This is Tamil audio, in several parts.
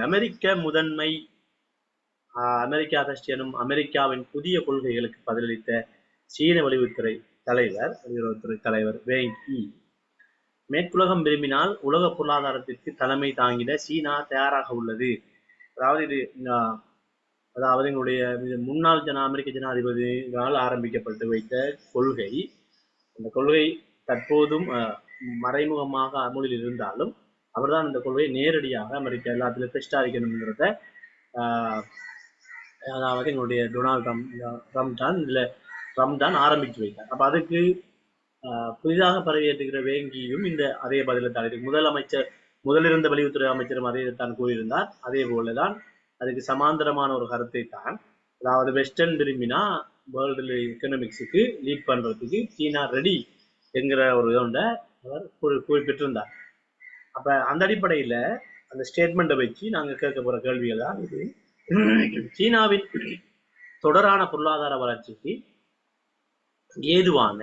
அமெரிக்க முதன்மை அமெரிக்கா ஃபர்ஸ்ட் எனும் அமெரிக்காவின் புதிய கொள்கைகளுக்கு பதிலளித்த சீன வெளியுறவுத்துறை தலைவர் வேங் யி மேற்குலகம் விரும்பினால் உலக பொருளாதாரத்திற்கு தலைமை தாங்கிட சீனா தயாராக உள்ளது. அதாவது எங்களுடைய முன்னாள் அமெரிக்க ஜனாதிபதியால் ஆரம்பிக்கப்பட்டு வைத்த கொள்கை. அந்த கொள்கை தற்போதும் மறைமுகமாக அமுலில் இருந்தாலும் அவர்தான் இந்த கொள்கையை நேரடியாக அமெரிக்கா எல்லாத்திலும் பெஸ்டா இருக்கணுங்கிறத அதாவது எங்களுடைய டொனால்ட் ட்ரம்ப் தான் ஆரம்பித்து வைத்தார். அப்ப அதுக்கு புதிதாக பதவியேற்றுகிற வேங்கியும் இந்த அதே பதிலை முதலிருந்த வெளியுறவுத்துறை அமைச்சரும் அதே தான் கூறியிருந்தார். அதே போலதான் அதுக்கு சமாந்தரமான ஒரு கருத்தை தான், அதாவது வெஸ்டர்ன் விரும்பினா வேர்ல்டு எக்கனாமிக்ஸுக்கு லீட் பண்றதுக்கு சீனா ரெடி என்கிற ஒரு இதோட அவர் குறிப்பிட்டிருந்தார். அப்ப அந்த அடிப்படையில அந்த ஸ்டேட்மெண்ட்டை வச்சு நாங்க கேட்க போற கேள்விகள் தான் இது. சீனாவின் தொடரான பொருளாதார வளர்ச்சிக்கு ஏதுவான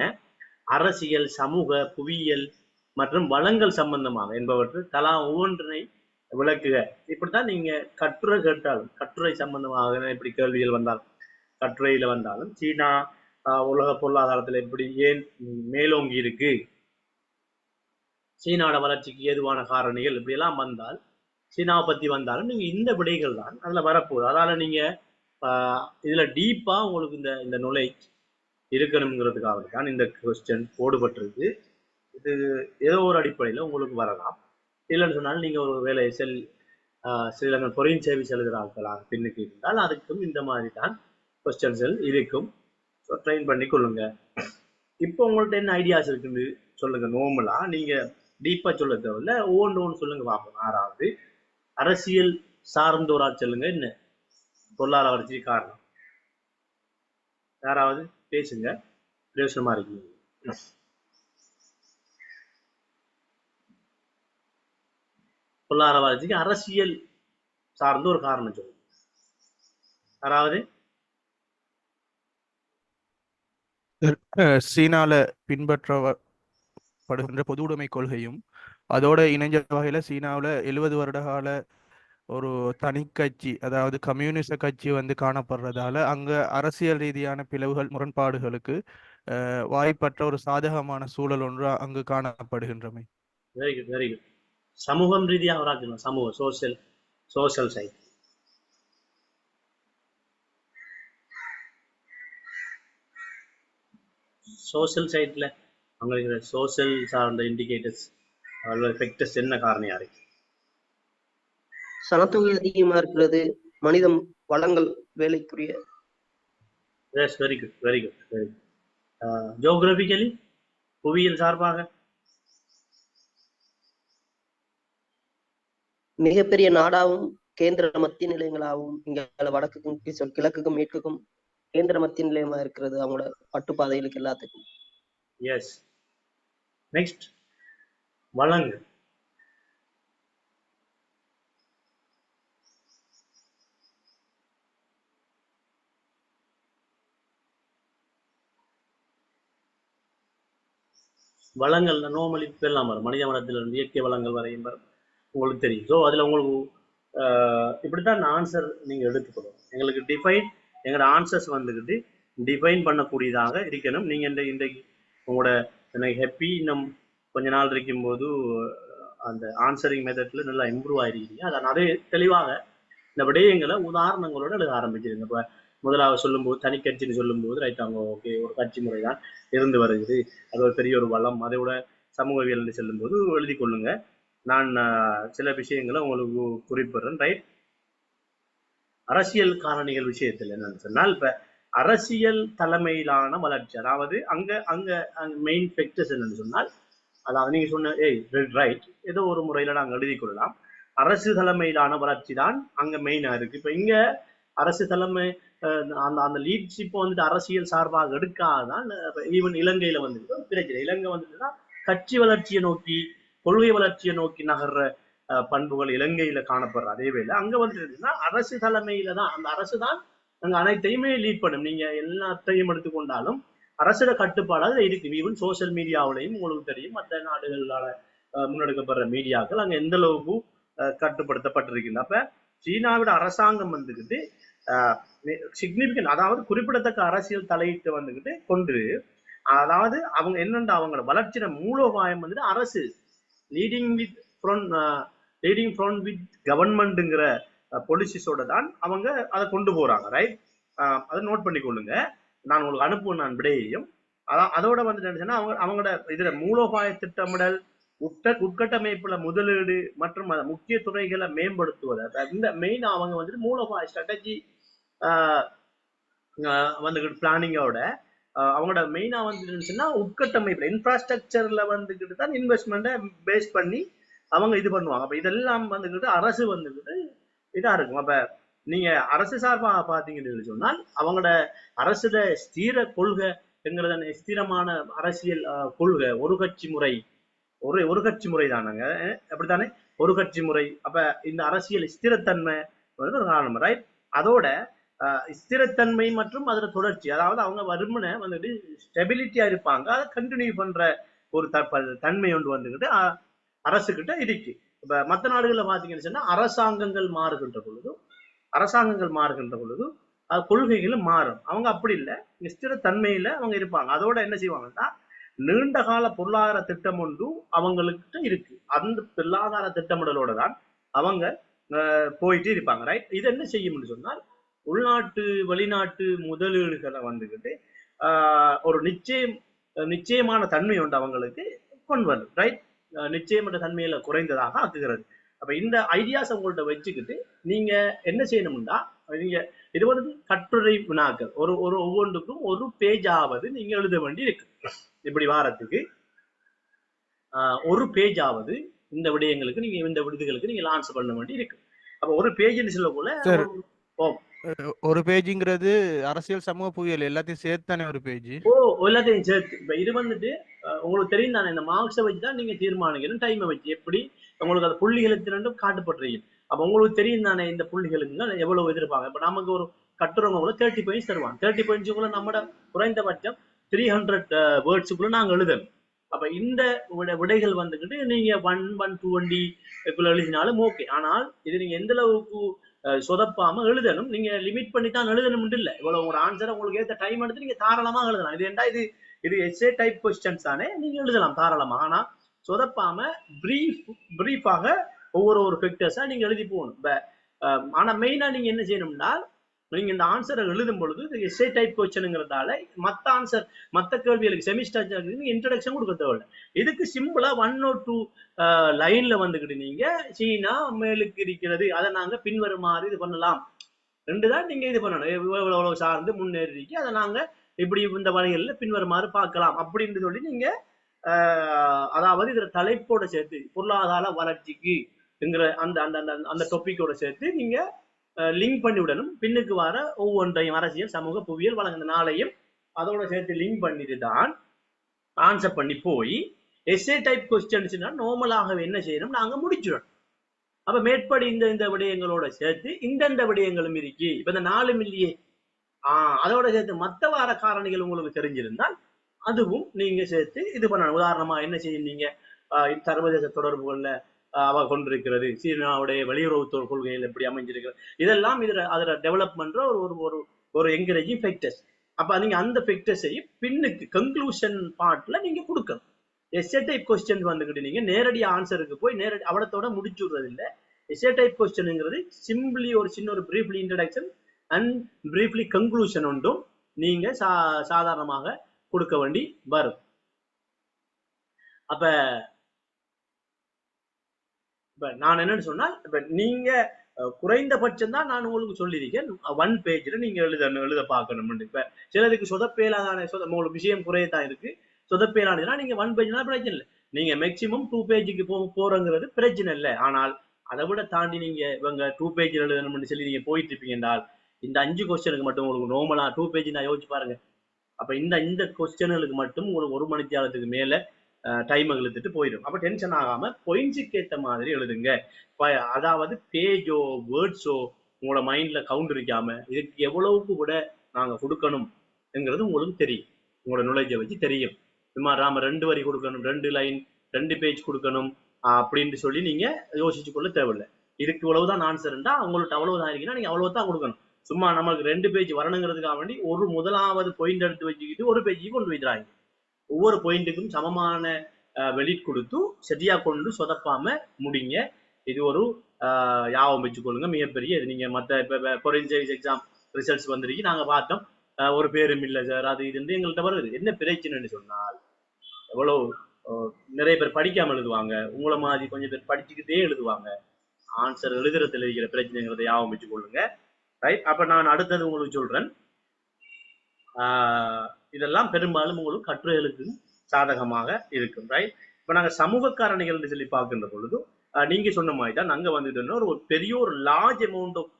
அரசியல், சமூக, புவியியல் மற்றும் வளங்கள் சம்பந்தமாக என்பவற்றை தலா ஒவ்வொன்றினை விளக்குக. இப்படித்தான் நீங்க கட்டுரை கேட்டாலும், கட்டுரை சம்பந்தமாக இப்படி கேள்விகள் வந்தாலும், கட்டுரையில வந்தாலும் சீனா உலக பொருளாதாரத்துல எப்படி ஏன் மேலோங்கி இருக்கு, சீனாவோட வளர்ச்சிக்கு ஏதுவான காரணிகள் இப்படி எல்லாம் வந்தால், சீனாவை பத்தி வந்தாலும் நீங்க இந்த விடைகள் தான் அதுல வரப்போகுது. அதனால நீங்க இதுல டீப்பா உங்களுக்கு இந்த நாலேஜ் இருக்கணுங்கிறதுக்காக தான் இந்த கொஸ்டின் போடுபட்டிருக்கு. இது ஏதோ ஒரு அடிப்படையில உங்களுக்கு வரலாம். இல்லைன்னு சொன்னாலும் நீங்க ஒரு வேலை ஸ்ரீலங்கன் பொறியின் சர்வீஸ் எழுதுகிறார்களாக பின்னுக்கு இருந்தால் அதுக்கும் இந்த மாதிரி தான் கொஸ்டின்ஸ்கள் இருக்கும். ஸோ ட்ரெயின் பண்ணி கொள்ளுங்க. இப்போ உங்கள்ட்ட என்ன ஐடியாஸ் இருக்குன்னு சொல்லுங்க. நார்மலா நீங்க டீப்பா சொல்ல தேவையில்ல, ஒவ்வொன்று சொல்லுங்க பார்ப்போம். 6வது அரசியல் சார்ந்தோரா சொல்லுங்க. என்ன பொருளாதார வளர்ச்சிக்கு காரணம்? யாராவது பேசுங்க, பிரயோசனமா இருக்கீங்க. பொருளாதார வளர்ச்சிக்கு அரசியல் சார்ந்த ஒரு காரணம் சொல்லுங்க. யாராவது? சீனால பின்பற்றப்படுகின்ற பொது உடைமை கொள்கையும் அதோட இணைஞ்ச வகையில சீனாவில் 70 வருட கால ஒரு தனி கட்சி, அதாவது கம்யூனிச கட்சி காணப்படுறதால அங்க அரசியல் ரீதியான பிளவுகள், முரண்பாடுகளுக்கு வாய்ப்பற்ற ஒரு சாதகமான சூழல் ஒன்று அங்கு காணப்படுகின்றமை. Very good, very good. சமூகம் ரீதியாக வராக்கணும். சமூக சோசியல் சைட். சோசியல் சைட்ல அங்க சோசியல் சார்ந்த இண்டிகேட்டர்ஸ் ஃபேக்டர்ஸ் என்ன காரணியா இருக்கு? சனத்தொகை அதிகமா இருக்கிறது, மனிதம் வளங்கள் வேலைக்குரிய. Yes, very good, very good, very good. Geographically புவியியல் சார்பாக மிகப்பெரிய நாடாவும் கேந்திர மத்திய நிலையங்களாகவும் இங்க வடக்குக்கும் கிழக்குக்கும் மேற்குக்கும் கேந்திர மத்திய நிலையமா இருக்கிறது அவங்களோட பட்டுப்பாதைகளுக்கு எல்லாத்துக்கும். எஸ். நெக்ஸ்ட் வளங்கள். வளங்கள் நார்மலி எல்லாம் வரும். மனித வளத்திலிருந்து இயற்கை வளங்கள் வரையும் வரும், உங்களுக்கு தெரியும். ஸோ அதில் உங்களுக்கு இப்படித்தான் ஆன்சர் நீங்கள் எடுத்துக்கணும். எங்களுக்கு எங்களோட ஆன்சர்ஸ் வந்துக்கிட்டு டிஃபைன் பண்ணக்கூடியதாக இருக்கணும். நீங்கள் இன்றைக்கு உங்களோட எனக்கு ஹாப்பி இன்னும் கொஞ்ச நாள் இருக்கும்போது அந்த ஆன்சரிங் மெத்தட்ல நல்லா இம்ப்ரூவ் ஆயிருக்கீங்க. அதை நிறைய தெளிவாக இந்த விடயங்களை உதாரணங்களோட எழுத ஆரம்பிச்சிருங்க. இப்போ முதலாவது சொல்லும்போது தனிக்கட்சின்னு சொல்லும்போது ரைட், அவங்க ஓகே ஒரு கட்சி முறை தான் இருந்து வருகிறது, அது ஒரு பெரிய ஒரு வளம், அதோட சமூகவியல் செல்லும்போது எழுதி கொள்ளுங்க. நான் சில விஷயங்களை உங்களுக்கு குறிப்பிடுறேன். ரைட். அரசியல் காரணிகள் விஷயத்தில் என்னன்னு சொன்னால், இப்ப அரசியல் தலைமையிலான வளர்ச்சி, அதாவது அங்க அங்க மெயின் ஃபேக்டர்ஸ் என்னன்னு சொன்னால், அதாவது நீங்க சொன்ன ரைட், ஏதோ ஒரு முறையில நாங்கள் எழுதி கொள்ளலாம். அரசு தலைமையிலான வளர்ச்சி தான் அங்க மெயினா இருக்கு. இப்ப இங்க அரசு தலைமை அந்த லீட்ஷிப் அரசியல் சார்பாக எடுக்காதான். ஈவன் இலங்கையில பிரச்சனை. இலங்கை கட்சி வளர்ச்சியை நோக்கி, கொள்கை வளர்ச்சியை நோக்கி நகர்ற பண்புகள் இலங்கையில காணப்படுற அதே வேலை அங்க அரசு தலைமையில தான், அந்த அரசு தான் அங்க அனைத்தையுமே லீட் பண்ணும். நீங்க எல்லாத்தையும் எடுத்துக்கொண்டாலும் அரசோட கட்டுப்பாடு இருக்கு. ஈவன் சோசியல் மீடியாவிலையும் உங்களுக்கு தெரியும், மற்ற நாடுகளால முன்னெடுக்கப்படுற மீடியாக்கள் அங்க எந்த அளவுக்கு கட்டுப்படுத்தப்பட்டிருக்குது. அப்ப சீனாவோட அரசாங்கம் வந்துகிட்டு சிக்னிபிகன்ட், அதாவது குறிப்பிடத்தக்க அரசியல் தலையீட்டு வந்துகிட்டு கொண்டு, அதாவது அவங்க என்னென்ன அவங்களோட வளர்ச்சியின மூலோபாயம் வந்துட்டு அரசு லீடிங் ஃப்ரண்ட் வித் கவர்மெண்ட்டுங்கிற பொலிசிஸோட தான் அவங்க அதை கொண்டு போறாங்க. ரைட், அதை நோட் பண்ணிக்கொள்ளுங்க. நான் உங்களுக்கு அனுப்புவேன் நான் விடையையும். அதோட வந்துட்டு அவங்களோட இதுல மூலோபாய திட்டமிடல், உட்கட்டமைப்புல முதலீடு மற்றும் முக்கிய துறைகளை மேம்படுத்துவது, இந்த மெயின் அவங்க வந்துட்டு மூலோபாய ஸ்ட்ராட்டஜி வந்துகிட்டு பிளானிங்கோட அவங்களோட மெயினா வந்துச்சுன்னா உட்கட்டமைப்புல இன்ஃப்ராஸ்ட்ரக்சர்ல வந்துகிட்டு தான் இன்வெஸ்ட்மெண்ட்டை பேஸ் பண்ணி அவங்க இது பண்ணுவாங்க. அப்ப இதெல்லாம் வந்துகிட்டு அரசு வந்துகிட்டு இதா இருக்கும். அப்ப நீங்க அரசு சார்பாக பாத்தீங்கன்னு சொன்னால் அவங்களோட அரசுல ஸ்திர கொள்கைங்கிறத ஸ்திரமான அரசியல் கொள்கை, ஒரு கட்சி முறை, ஒரு கட்சி முறை தானாங்க, அப்படித்தானே, ஒரு கட்சி முறை. அப்ப இந்த அரசியல் ஸ்திரத்தன்மை காரணம். ரைட், அதோட ஸ்திரத்தன்மை மற்றும் அதோட தொடர்ச்சி, அதாவது அவங்க வருமனை வந்துட்டு ஸ்டெபிலிட்டியா இருப்பாங்க, அதை கண்டினியூ பண்ற ஒரு தன்மை ஒன்று வந்துகிட்டு அரசுகிட்ட இருக்கு. இப்ப மற்ற நாடுகள்ல பாத்தீங்கன்னு சொன்னா அரசாங்கங்கள் மாறுகின்ற பொழுது கொள்கைகளும் மாறும். அவங்க அப்படி இல்லை, ஸ்திரத்தன்மையில அவங்க இருப்பாங்க. அதோட என்ன செய்வாங்கன்னா நீண்ட கால பொருளாதார திட்டம் ஒன்று அவங்களுக்கு இருக்கு. அந்த பொருளாதார திட்டமிடலோட தான் அவங்க போயிட்டு இருப்பாங்க. ரைட், இது என்ன செய்யும்னு சொன்னால் உள்நாட்டு வெளிநாட்டு முதலீடுகளை வந்துகிட்டு ஒரு நிச்சயமான தன்மை உண்டு அவங்களுக்கு கொண்டு வருது. ரைட், நிச்சயமற்ற தன்மையில குறைந்ததாக ஆக்குகிறது. அப்ப இந்த ஐடியாஸ் உங்கள்ட்ட வச்சுக்கிட்டு நீங்க என்ன செய்யணும்னா, நீங்க இது வந்து கட்டுரை வினாக்கள், ஒவ்வொன்றுக்கும் ஒரு பேஜாவது நீங்க எழுத வேண்டி இருக்கு. இப்படி வாரத்துக்கு ஒரு பேஜாவது இந்த விடயங்களுக்கு நீங்க இந்த விடுதிகளுக்கு நீங்க ஆன்சர் பண்ண வேண்டி இருக்கு. அப்ப ஒரு பேஜ் சொல்ல போல ஒரு பேஜ்ங்கிறது அரசியல் சமூக புவியியல் எல்லாத்தையும் சேர்த்து தானே ஒரு பேஜ்? எல்லாத்தையும் சேர்த்து. இப்ப இது வந்துட்டு உங்களுக்கு தெரியும் தானே, இந்த மார்க்ஸை வச்சுதான் நீங்க தீர்மானிக்கணும், டைமை வச்சு எப்படி உங்களுக்கு அந்த புள்ளிகளுக்கு ரெண்டும் காட்டப்பட்டிருக்கீங்க. அப்ப உங்களுக்கு தெரியும் தானே இந்த புள்ளிகளுக்கு எவ்வளவு எதிர்ப்பாங்க. இப்ப நமக்கு ஒரு கட்டுறவங்க கூட 30 பாயிண்ட்ஸ் தருவாங்க. 30 பாயிண்ட்ஸுக்குள்ள நம்மட குறைந்தபட்சம் 300 வேர்ட்ஸுக்குள்ள நாங்க எழுதணும். அப்ப இந்த விடைகள் வந்துகிட்டு நீங்க 120 எழுதினாலும் ஓகே. ஆனால் இது நீங்க எந்த அளவுக்கு சொதப்பாம எழுதணும், நீங்க லிமிட் பண்ணி தான் எழுதணும் இல்லை. இவ்வளவு ஒரு ஆன்சரை உங்களுக்கு ஏற்ற டைம் எடுத்து நீங்க தாராளமாக எழுதலாம். இது என்ன, இது எஸ்ஏ டைப் கொஸ்டின்ஸ் தானே, நீங்க எழுதலாம் தாராளமா. ஆனா சொதப்பாம பிரீஃபாக ஒவ்வொரு ஃபேக்டர்ஸா நீங்க எழுதி போகணும். ஆனா மெயினா நீங்க என்ன செய்யணும்னா, நீங்க இந்த ஆன்சரை எழுதும் பொழுது எஸ்ஏ டைப் கொஸ்டின்ங்கிறதால மற்ற கேள்விகளுக்கு செமிஸ்டர் இன்ட்ரடக்ஷன் கொடுக்க தேவையில்லை. இதுக்கு சிம்பிளா 1 or 2 லைன்ல வந்துகிட்டு நீங்க சீனா மேலுக்கு இருக்கிறது, அதை நாங்க பின்வருமாறு இது பண்ணலாம், ரெண்டுதான் நீங்க இது பண்ணணும். எவ்வளவு சார்ந்து முன்னேறி அதை நாங்க இப்படி இந்த வகைகள்ல பின்வருமாறு பார்க்கலாம் அப்படின்னு சொல்லி நீங்க அதாவது இதுல தலைப்போட சேர்த்து பொருளாதார வளர்ச்சிக்கு அந்த டாபிக்கோட சேர்த்து நீங்க லிங்க் பண்ணி விடணும். பின்னுக்கு வர ஒவ்வொன்றையும் அரசியல் சமூக புவியியல் வழங்குற நாளையும் அதோட சேர்த்து லிங்க் பண்ணிட்டு தான் ஆன்சர் பண்ணி போய் எஸ்ஏ டைப் கொஸ்டின்ஸ்னா நார்மலாகவே என்ன செய்யணும், நாங்க முடிச்சிடணும். அப்ப மேற்படி இந்த விடயங்களோட சேர்த்து இந்த விடயங்களும் இருக்கு. இப்ப இந்த 4 இல்லையே, அதோட சேர்த்து மற்ற வார காரணிகள் உங்களுக்கு தெரிஞ்சிருந்தால் அதுவும் நீங்க சேர்த்து இது பண்ணணும். உதாரணமா என்ன செய்யும், நீங்க சர்வதேச தொடர்புகள்ல அவ கொண்டிருக்கிறது, சீனாவுடைய வெளியுறவு கொள்கைகள் எப்படி அமைஞ்சிருக்கிறது, இதெல்லாம் அதுல டெவலப் பண்ற ஒரு என்கரேஜிங் ஃபேக்டர்ஸ். அப்ப நீங்க அந்த ஃபேக்டர்ஸையும் பின்னுக்கு கன்க்ளூஷன் பார்ட்ல நீங்க கொடுக்கணும். எஸ்ஏ டைப் கொஸ்டின் வந்துகிட்டு நீங்க நேரடி ஆன்சருக்கு போய் நேரடி அவடத்தோட முடிச்சு விடுறது இல்லை. எஸ்ஏ டைப் கொஸ்டின்ங்கிறது சிம்பிளி ஒரு சின்ன ஒரு briefly introduction and briefly conclusion ஒன்றும் நீங்க சாதாரணமாக கொடுக்க வேண்டி வரும். அப்ப நான் என்னன்னு சொன்னால், இப்ப நீங்க குறைந்தபட்சம் தான் நான் உங்களுக்கு சொல்லியிருக்கேன் 1 பேஜ்ல நீங்க எழுத பார்க்கணும். இப்ப சிலருக்கு சொதப்பேலான உங்களுக்கு விஷயம் குறையத்தான் இருக்கு, சொதப்பேலானா நீங்க 1 பேஜ்னா பிரச்சனை இல்லை. நீங்க மேக்சிமம் 2 பேஜுக்கு போறங்கிறது பிரச்சனை இல்லை. ஆனால் அதை விட தாண்டி நீங்க இவங்க 2 பேஜ் எழுதணும்னு சொல்லி நீங்க போயிட்டு இருப்பீங்க என்றால் இந்த 5 கொஸ்டினுக்கு மட்டும் உங்களுக்கு நார்மலா 2 பேஜ் நான் யோசிச்சு பாருங்க. அப்ப இந்த கொஸ்டின்களுக்கு மட்டும் உங்களுக்கு 1 மணி நேரத்துக்கு மேல டைம் இழுத்துட்டு போயிடும். அப்ப டென்ஷன் ஆகாம பாயிண்ட்ஸுக்கு ஏற்ற மாதிரி எழுதுங்க. அதாவது பேஜோ வேர்ட்ஸோ உங்களோட மைண்ட்ல கவுண்ட் இருக்காம இதுக்கு எவ்வளவுக்கு கூட நாங்க கொடுக்கணும்ங்கிறது உங்களுக்கு தெரியும், உங்களோட நாலேஜை வச்சு தெரியும். சும்மா நாம 2 வரி கொடுக்கணும், 2 லைன் 2 பேஜ் கொடுக்கணும் அப்படின்னு சொல்லி நீங்க யோசிச்சு கொள்ள தேவையில்லை. இதுக்கு இவ்வளவுதான் ஆன்சர்ண்டா அவங்கள்ட்ட அவ்வளவுதான் இருக்குன்னா நீங்க அவ்வளவுதான் கொடுக்கணும். சும்மா நமக்கு 2 பேஜ் வரணுங்கிறதுக்காக வேண்டி ஒரு முதலாவது பாயிண்ட் எடுத்து வச்சுக்கிட்டு ஒரு பேஜுக்கு கொண்டு வைக்கிறாங்க. ஒவ்வொரு பாயிண்ட்டுக்கும் சமமான வெளிட் கொடுத்து சரியா கொண்டு சொதப்பாம முடிங்க. இது ஒரு யாபம் வச்சுக்கொள்ளுங்க, மிகப்பெரிய இது. நீங்க மற்ற இப்ப ஃபோரென்சிக் எக்ஸாம் ரிசல்ட்ஸ் வந்துருக்கு, நாங்க பார்த்தோம், ஒரு பேரும் இல்லை சார் அது இது எங்கள்கிட்ட வருது. என்ன பிரச்சனைன்னு சொன்னால் எவ்வளவு நிறைய பேர் படிக்காம எழுதுவாங்க, உங்களை மாதிரி கொஞ்சம் பேர் படிச்சுக்கிட்டே எழுதுவாங்க. ஆன்சர் எழுதுறதுல இருக்கிற பிரச்சனைங்கிறத யாபம் வச்சுக்கொள்ளுங்க. ரைட். அப்ப நான் அடுத்தது உங்களுக்கு சொல்றேன். இதெல்லாம் பெரும்பாலும் உங்களுக்கு கட்டுரைகளுக்கு சாதகமாக இருக்கும். ரைட். இப்ப நாங்க சமூக காரணிகள் சொல்லி பார்க்கின்ற பொழுது நீங்க சொன்ன மாதிரி தான் அங்க வந்துட்டு ஒரு பெரிய ஒரு large amount of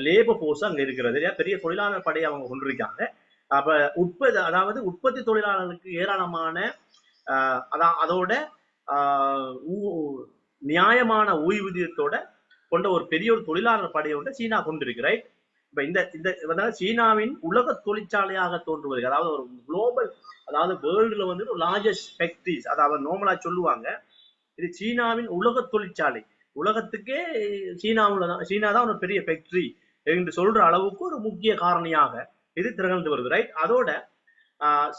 labour force அங்க இருக்கிறது. பெரிய தொழிலாளர் படையை அவங்க கொண்டிருக்காங்க. அப்ப அதாவது உற்பத்தி தொழிலாளர்களுக்கு ஏராளமான அதோட நியாயமான ஓய்வூதியத்தோட கொண்ட ஒரு பெரிய ஒரு தொழிலாளர் படையோட சீனா கொண்டிருக்கு. ரைட். இப்ப இந்த சீனாவின் உலக தொழிற்சாலையாக தோன்றுவது, அதாவது ஒரு குளோபல், அதாவது வேர்ல்டுல வந்து ஒரு லார்ஜஸ்ட் ஃபேக்டரிஸ், அதாவது நார்மலா சொல்லுவாங்க இது சீனாவின் உலக தொழிற்சாலை, உலகத்துக்கே சீனா தான் ஒரு பெரிய ஃபேக்டரி என்று சொல்ற அளவுக்கு ஒரு முக்கிய காரணியாக இது திகழ்ந்து வருது. ரைட். அதோட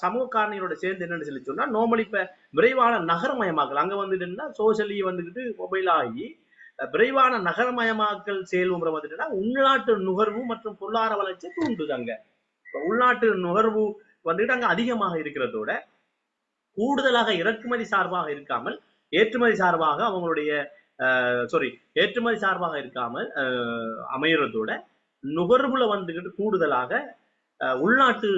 சமூக காரணிகளோட சேர்ந்து என்னன்னு சொல்லி சொன்னா நார்மலி இப்ப விரைவான நகரமயமாக்கல் அங்க வந்துட்டுன்னா சோசியலி வந்துக்கிட்டு மொபைல் ஆகி விரைவான நகரமயமாக்கல் செயல்முறை வந்துட்டுன்னா உள்நாட்டு நுகர்வு மற்றும் பொருளாதார வளர்ச்சி தூண்டுது. அங்க உள்நாட்டு நுகர்வு வந்துட்டு அங்க அதிகமாக இருக்கிறதோட கூடுதலாக இறக்குமதி சார்பாக இருக்காமல் ஏற்றுமதி சார்பாக அவங்களுடைய ஏற்றுமதி சார்பாக இருக்காமல் அமையறதோட நுகர்வுல வந்துகிட்டு கூடுதலாக உள்நாட்டு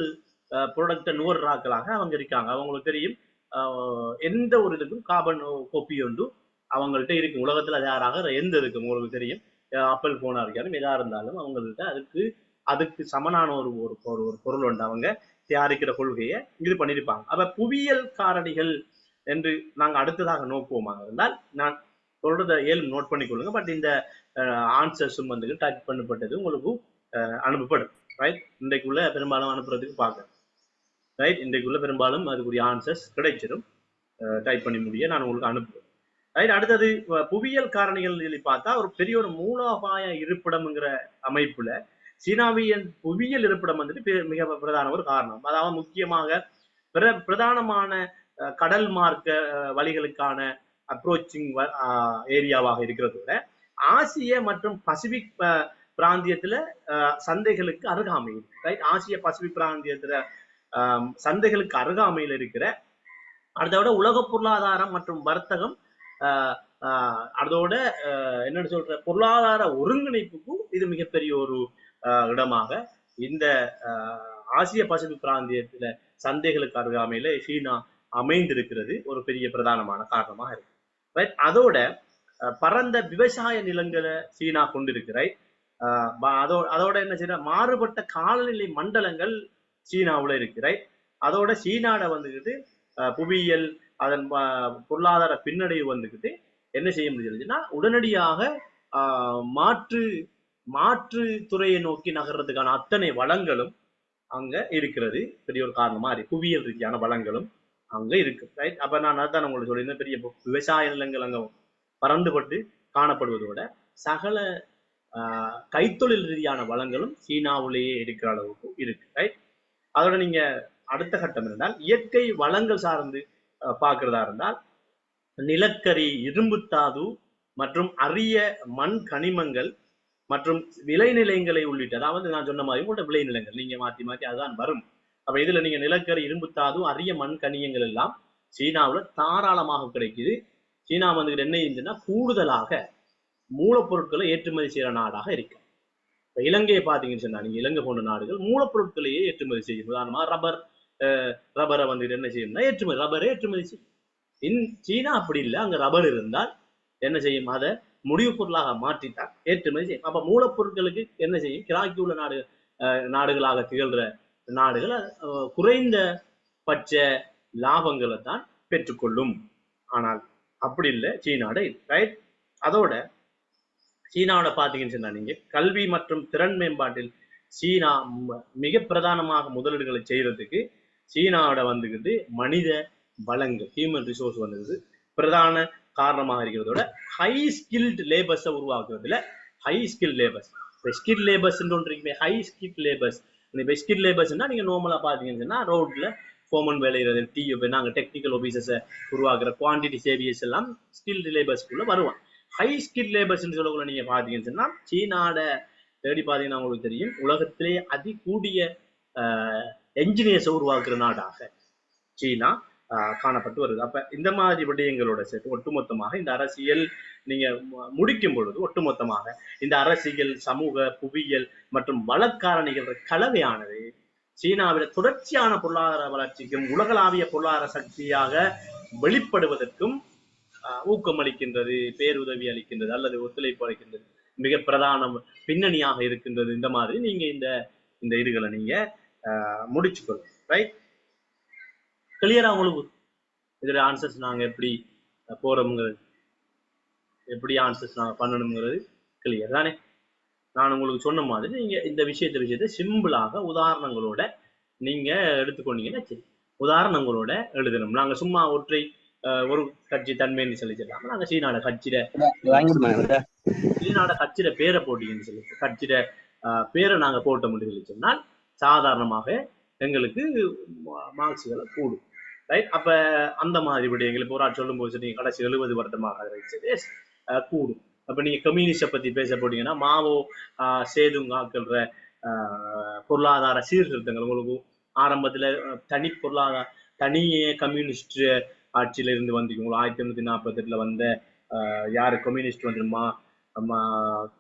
ப்ராடக்ட நுகர்றாக்களாக அவங்க இருக்காங்க. அவங்களுக்கு தெரியும் எந்த ஒரு இதுக்கும் கார்பன் கோப்பி ஒன்று அவங்கள்ட்ட இருக்கு. உலகத்துல யாராக எந்த இருக்கு உங்களுக்கு தெரியும், ஆப்பிள் போனா இருக்காலும் எதா இருந்தாலும் அவங்கள்ட்ட அதுக்கு சமனான ஒரு பொருள் ஒன்று அவங்க தயாரிக்கிற கொள்கையை இது பண்ணியிருப்பாங்க. அப்ப புவியியல் காரணிகள் என்று நாங்க அடுத்ததாக நோக்குவோமாக இருந்தால் நான் சொல்றத நோட் பண்ணிக்கொள்ளுங்க. பட் இந்த ஆன்சர்ஸும் வந்து டைப் பண்ணப்பட்டது உங்களுக்கு அனுப்பப்படும். ரைட். இன்றைக்குள்ள பெரும்பாலும் அனுப்புறதுக்கு பார்க்க. ரைட். இன்றைக்குள்ள பெரும்பாலும் அதுக்குரிய ஆன்சர்ஸ் கிடைச்சிடும். டைப் பண்ணி முடிய நான் உங்களுக்கு அனுப்புவேன். ரைட். அடுத்தது புவியியல் காரணிகள் சொல்லி பார்த்தா ஒரு பெரிய ஒரு மூலோபாய இருப்பிடம்ங்கிற அமைப்புல சீனாவின் புவியியல் இருப்பிடம் வந்துட்டு மிக பிரதான ஒரு காரணம். அதாவது முக்கியமாக பிரதானமான கடல் மார்க்க வழிகளுக்கான அப்ரோச்சிங் ஏரியாவாக இருக்கிறதோட ஆசிய மற்றும் பசிபிக் பிராந்தியத்துல சந்தைகளுக்கு அருகாமையில். ரைட். ஆசிய பசிபிக் பிராந்தியத்துல சந்தைகளுக்கு அருகாமையில் இருக்கிற, அதோட உலக பொருளாதாரம் மற்றும் வர்த்தகம், அதோட என்னன்னு சொல்ற பொருளாதார ஒருங்கிணைப்புக்கும் இது மிகப்பெரிய ஒரு இடமாக இந்த ஆசிய பசிபிக் பிராந்தியத்துல சந்தைகளுக்கு அருகாமையில சீனா அமைந்திருக்கிறது ஒரு பெரிய பிரதானமான காரணமாக இருக்கு. ரைட். அதோட பரந்த விவசாய நிலங்களை சீனா கொண்டிருக்கிற, அதோட என்ன செய்யற மாறுபட்ட காலநிலை மண்டலங்கள் சீனாவுல இருக்கு. ரைட். அதோட சீனாட வந்துக்கிட்டு புவியியல் அதன் பொருளாதார பின்னடைவு வந்துக்கிட்டு என்ன செய்ய முடியுதுன்னா உடனடியாக மாற்று துறையை நோக்கி நகர்றதுக்கான அத்தனை வளங்களும் அங்க இருக்கிறது. பெரிய ஒரு காரணமா இருக்கு. புவியியல் ரீதியான வளங்களும் அங்க இருக்கு. ரைட். அப்ப நான் அதான் உங்களுக்கு சொல்லியிருந்தேன், பெரிய விவசாய நிலங்கள் அங்க பறந்துபட்டு காணப்படுவதோட சகல கைத்தொழில் ரீதியான வளங்களும் சீனாவிலேயே இருக்கிற அளவுக்கு இருக்கு. ரைட். அதோட நீங்க அடுத்த கட்டம் இருந்தால் இயற்கை வளங்கள் சார்ந்து பார்க்கிறதா இருந்தால் நிலக்கரி, இரும்புத்தாது மற்றும் அரிய மண் கனிமங்கள் மற்றும் விளைநிலங்களை உள்ளிட்ட, அதாவது நான் சொன்ன மாதிரி உங்களோட விளைநிலங்கள் நீங்க மாத்தி அதுதான் வரும். அப்ப இதுல நீங்க நிலக்கரி, இரும்புத்தாது, அரிய மண் கனியங்கள் எல்லாம் சீனாவுல தாராளமாக கிடைக்குது. சீனா வந்து என்ன இருந்துன்னா கூடுதலாக மூலப்பொருட்களை ஏற்றுமதி செய்யற நாடாக இருக்கு. இப்ப இலங்கையை பாத்தீங்கன்னு சொன்னா நீங்க இலங்கை போன்ற நாடுகள் மூலப்பொருட்களையே ஏற்றுமதி செய்யும். உதாரணமா ரப்பரை வந்து என்ன செய்யணும்னா ரப்பரே ஏற்றுமதி செய்யும். சீனா அப்படி இல்லை. அங்க ரப்பர் இருந்தால் என்ன செய்யும், அதை முடிவு பொருளாக மாற்றித்தான் ஏற்றுமதி செய்யும். அப்ப மூலப்பொருட்களுக்கு என்ன செய்யும், கிராக்கி உள்ள நாடுகளாக திகழ்ற நாடுகள் குறைந்த பட்ச லாபங்களை தான் பெற்றுக்கொள்ளும். ஆனால் அப்படி இல்லை சீனாட. ரைட். அதோட சீனாவோட பாத்தீங்கன்னு சொன்னா நீங்க கல்வி மற்றும் திறன் மேம்பாட்டில் சீனா மிக பிரதானமாக முதலீடுகளை செய்யறதுக்கு சீனாவோட வந்துக்கிட்டு மனித வளங்கள், ஹியூமன் ரிசோர்ஸ் வந்துக்குது பிரதான காரணமாக இருக்கிறதோட ஹை ஸ்கில்டு லேபர்ஸை உருவாக்குறதுல high skill labours skill labours ஒன்று இருக்குமே ஹை ஸ்கில் லேபர்ஸ் இப்போ ஸ்கில் லேபர்ஸ்னா நீங்க நார்மலா பாத்தீங்கன்னா ரோட்ல ஃபோமன் வேலைகிறது நாங்கள் டெக்னிக்கல் ஆபீசர்ஸை உருவாக்குற குவான்டிட்டி சேவியர்ஸ் எல்லாம் ஸ்கில் லேபர்ஸ்குள்ள வருவாங்க. ஹை ஸ்கில் லேபர்ஸ் சொல்லக்குள்ள நீங்க பாத்தீங்கன்னு சொன்னா சீனாட தேடி பாத்தீங்கன்னா உங்களுக்கு தெரியும் உலகத்திலே அதிகூடிய என்ஜினியர்ஸை உருவாக்குற நாடாக சீனா காணப்பட்டு வருது. அப்ப இந்த மாதிரி விடயங்களோட சேர்த்து ஒட்டுமொத்தமாக இந்த அரசியல் நீங்க முடிக்கும் பொழுது ஒட்டுமொத்தமாக இந்த அரசியல் சமூக புவியியல் மற்றும் வளக்காரணிகள் கலவையானது சீனாவில தொடர்ச்சியான பொருளாதார வளர்ச்சிக்கும் உலகளாவிய பொருளாதார சக்தியாக வெளிப்படுவதற்கும் ஊக்கமளிக்கின்றது, பேருதவி அளிக்கின்றது அல்லது ஒத்துழைப்பு அளிக்கின்றது, மிக பிரதான பின்னணியாக இருக்கின்றது. இந்த மாதிரி நீங்க இந்த இதுகளை நீங்க முடிச்சுக்கொள்ளும். ரைட், கிளியரா உங்களுக்கு இதோட ஆன்சர்ஸ் நாங்க எப்படி போறோம்ங்கிறது எப்படி ஆன்சர்ஸ் நாங்க பண்ணணுங்கிறது கிளியர் தானே? நான் உங்களுக்கு சொன்ன மாதிரி நீங்க இந்த விஷயத்தை சிம்பிளாக உதாரணங்களோட நீங்க எடுத்துக்கொண்டீங்கன்னா சரி. உதாரணங்களோட எழுதணும். நாங்க சும்மா ஒற்றை ஒரு கட்சி தன்மைன்னு சொல்லிச்சிடலாம். நாங்க சீனாட கட்சியில பேரை போட்டீங்கன்னு சொல்லி கட்சியில பேரை நாங்க போட்ட முடியும் சொன்னால் சாதாரணமாக எங்களுக்கு மார்க்ஸ்களை கூடும். ரைட், அப்ப அந்த மாதிரி விடயங்கள் இப்போ ஒரு சொல்லும் போது நீங்க கடைசி 70 வருடமாக கூடும். அப்ப நீங்க கம்யூனிஸ்ட பத்தி பேச போட்டீங்கன்னா மாவோ சேதுங்காக்கிற பொருளாதார சீர்திருத்தங்கள் உங்களுக்கு ஆரம்பத்துல தனியே கம்யூனிஸ்ட் ஆட்சியில இருந்து வந்தீங்க. 1848 வந்த யாரு கம்யூனிஸ்ட் வந்துமா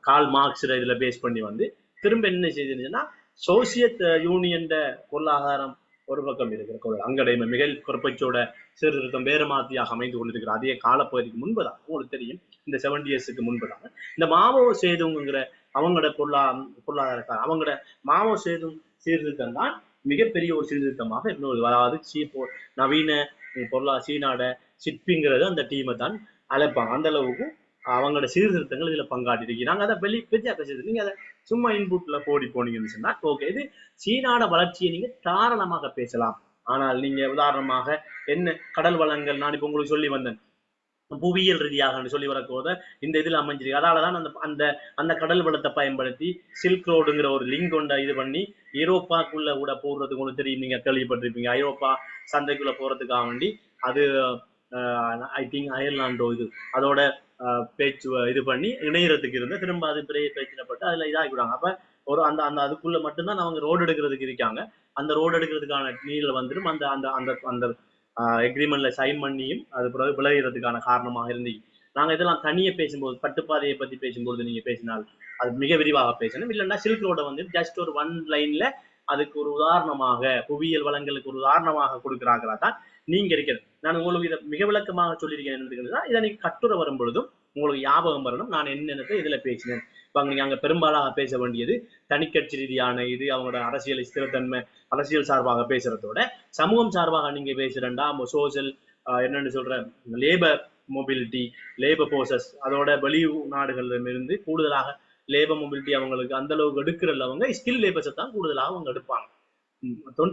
கால் மார்க்ஸ் இதுல பேஸ் பண்ணி வந்து திரும்ப என்ன செய்துன்னா சோசியத் யூனியன் பொருளாதாரம் ஒரு பக்கம் இருக்கிற அங்கடைமை மிகைல் கொர்பச்சோட சீர்திருத்தம் வேறு மாதிரியாக அமைந்து கொண்டிருக்கிற அதே காலப்பகுதிக்கு முன்பதாக உங்களுக்கு தெரியும் இந்த 70 இயர்ஸுக்கு முன்பதாக இந்த மாவோ சேதுங்கிற அவங்களோட பொருளாதார அவங்களோட மாவோ சேதுங் சீர்திருத்தம் தான் மிகப்பெரிய ஒரு சீர்திருத்தமாக இருந்தது. அதாவது நவீன சீனாட சிற்பிங்கிறது அந்த டீமை தான் அழைப்பாங்க. அந்த அளவுக்கு அவங்களோட சீர்திருத்தங்கள் இதுல பங்காட்டி நாங்க அதை நீங்க அதை சும்மா இன்புட்ல போனீங்கன்னு சொன்னா ஓகே, இது சீனாட வளர்ச்சியை நீங்க தாராளமாக பேசலாம். ஆனால் நீங்க உதாரணமாக என்ன கடல் வளங்கள் நான் இப்ப உங்களுக்கு சொல்லி வந்தேன் புவியியல் ரீதியாக சொல்லி வரப்போத இந்த இதுல அமைஞ்சிருக்கு. அதாலதான் அந்த அந்த கடல் வளத்தை பயன்படுத்தி சில்க் ரோடுங்கிற ஒரு லிங்க் கொண்ட இது பண்ணி ஐரோப்பாக்குள்ள கூட போடுறதுக்கு உங்களுக்கு தெரியும், நீங்க கேள்விப்பட்டிருப்பீங்க. ஐரோப்பா சந்தைக்குள்ள போறதுக்காக வேண்டி அது ஐ திங்க் அயர்லாண்டோ இது அதோட பேச்சு இது பண்ணி இணையறதுக்கு இருந்த திரும்ப அது பெரிய பேச்சிடப்பட்டு அதுல இதாகிவிடாங்க. அப்ப ஒரு அந்த அந்த அதுக்குள்ள மட்டும்தான் அவங்க ரோடு எடுக்கிறதுக்கு இருக்காங்க. அந்த ரோடு எடுக்கிறதுக்கான நீர்ல வந்துடும் அந்த அந்த அந்த அந்த எக்ரிமெண்ட்ல சைன் பண்ணியும் அது பிறகு விளையிறதுக்கான காரணமாக இருந்தீங்க. நாங்க இதெல்லாம் தனியே பேசும்போது பட்டுப்பாதையை பத்தி பேசும்போது நீங்க பேசினால் அது மிக விரிவாக பேசணும். இல்லைன்னா சில்க் ரோட வந்து ஜஸ்ட் ஒரு 1 லைன்ல அதுக்கு ஒரு உதாரணமாக புவியியல் வளங்களுக்கு ஒரு உதாரணமாக கொடுக்குறாங்களா தான் நீங்க இருக்கிறது. நான் உங்களுக்கு இதை மிக விளக்கமாக சொல்லியிருக்கேன். இதை நீங்க கட்டுரை வரும் பொழுதும் உங்களுக்கு ஞாபகம் வரணும் நான் என்னென்னத்தை இதுல பேசினேன். இப்ப நீங்க அங்க பெரும்பாலாக பேச வேண்டியது தனிக்கட்சி ரீதியான இது அவங்களோட அரசியல் ஸ்திரத்தன்மை அரசியல் சார்பாக பேசுறதோட சமூகம் சார்பாக நீங்க பேசுறேன்டா சோசியல் என்னன்னு சொல்ற லேபர் மொபிலிட்டி லேபர் போர்சஸ் அதோட வெளி நாடுகள்ல இருந்து கூடுதலாக லேபர் மொபிலிட்டி அவங்களுக்கு அந்த அளவுக்கு எடுக்கிறல்ல அவங்க ஸ்கில் லேபர்ஸை தான் கூடுதலாக அவங்க எடுப்பாங்க.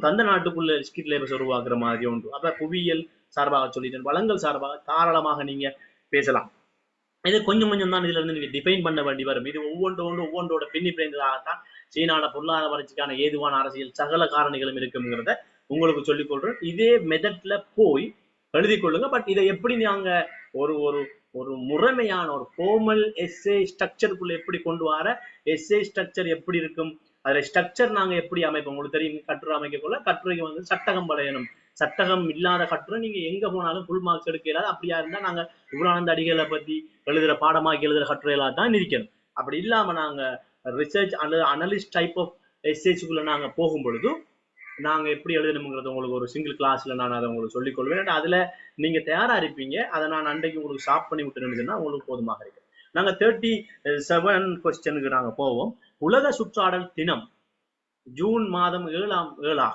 தந்த நாட்டுக்குள்ள ஸ்கில் லேபர்ஸ் உருவாக்குற மாதிரி ஒன்று. அப்ப புவியியல் சார்பாக சொல்லிட்டேன், வளங்கள் சார்பாக தாராளமாக நீங்க பேசலாம். இது கொஞ்சம் கொஞ்சம் தான் இதுல இருந்து நீங்க டிஃபைன் பண்ண வேண்டி வரும். இது ஒவ்வொன்றோட பின்னி பிணைந்ததாகத்தான் சீனான பொருளாதார வளர்ச்சிக்கான ஏதுவான அரசியல் சகல காரணிகளும் இருக்குங்கிறத உங்களுக்கு சொல்லிக் கொள்றோம். இதே மெத்தட்ல போய் எழுதி கொள்ளுங்க. பட் இதை எப்படி நாங்க ஒரு ஒரு ஒரு முறைமையான ஒரு ஃபார்மல் எஸ்ஏ ஸ்ட்ரக்சருக்குள்ள எப்படி கொண்டு வர எஸ்ஏ ஸ்ட்ரக்சர் எப்படி இருக்கும் அதுல ஸ்ட்ரக்சர் நாங்க எப்படி அமைப்போம் உங்களுக்கு தெரியும். கட்டுரை அமைக்கக்குள்ள கட்டுரைக்கு வந்து சட்டகம் படையணும். சட்டகம் இல்லாத கட்டுரை நீங்க எங்க போனாலும் ஃபுல் மார்க்ஸ் எடுக்க இல்லாத அப்படியா இருந்தா நாங்க விபுலானந்த அடிகளை பத்தி எழுதுற பாடமாக்கி எழுதுற கட்டுரைகளா தான் இருக்கணும். அப்படி இல்லாம நாங்க ரிசர்ச் அல்லது அனலிஸ்ட் டைப் ஆஃப் எஸ்ஏக்குள்ள நாங்க போகும் பொழுது நாங்க எப்படி எழுதணுங்கிறது உங்களுக்கு ஒரு சிங்கிள் கிளாஸ்ல நான் அதை உங்களுக்கு சொல்லிக் கொள்வேன். அதுல நீங்க தயாரா இருப்பீங்க. அதை நான் அன்றைக்கு உங்களுக்கு ஸ்டாப் பண்ணி விட்டுருந்துச்சுன்னா உங்களுக்கு போதுமாக இருக்கு. நாங்க 37 கொஸ்டினுக்கு நாங்க போவோம். உலக சுற்றாடல் தினம் ஜூன் மாதம் 7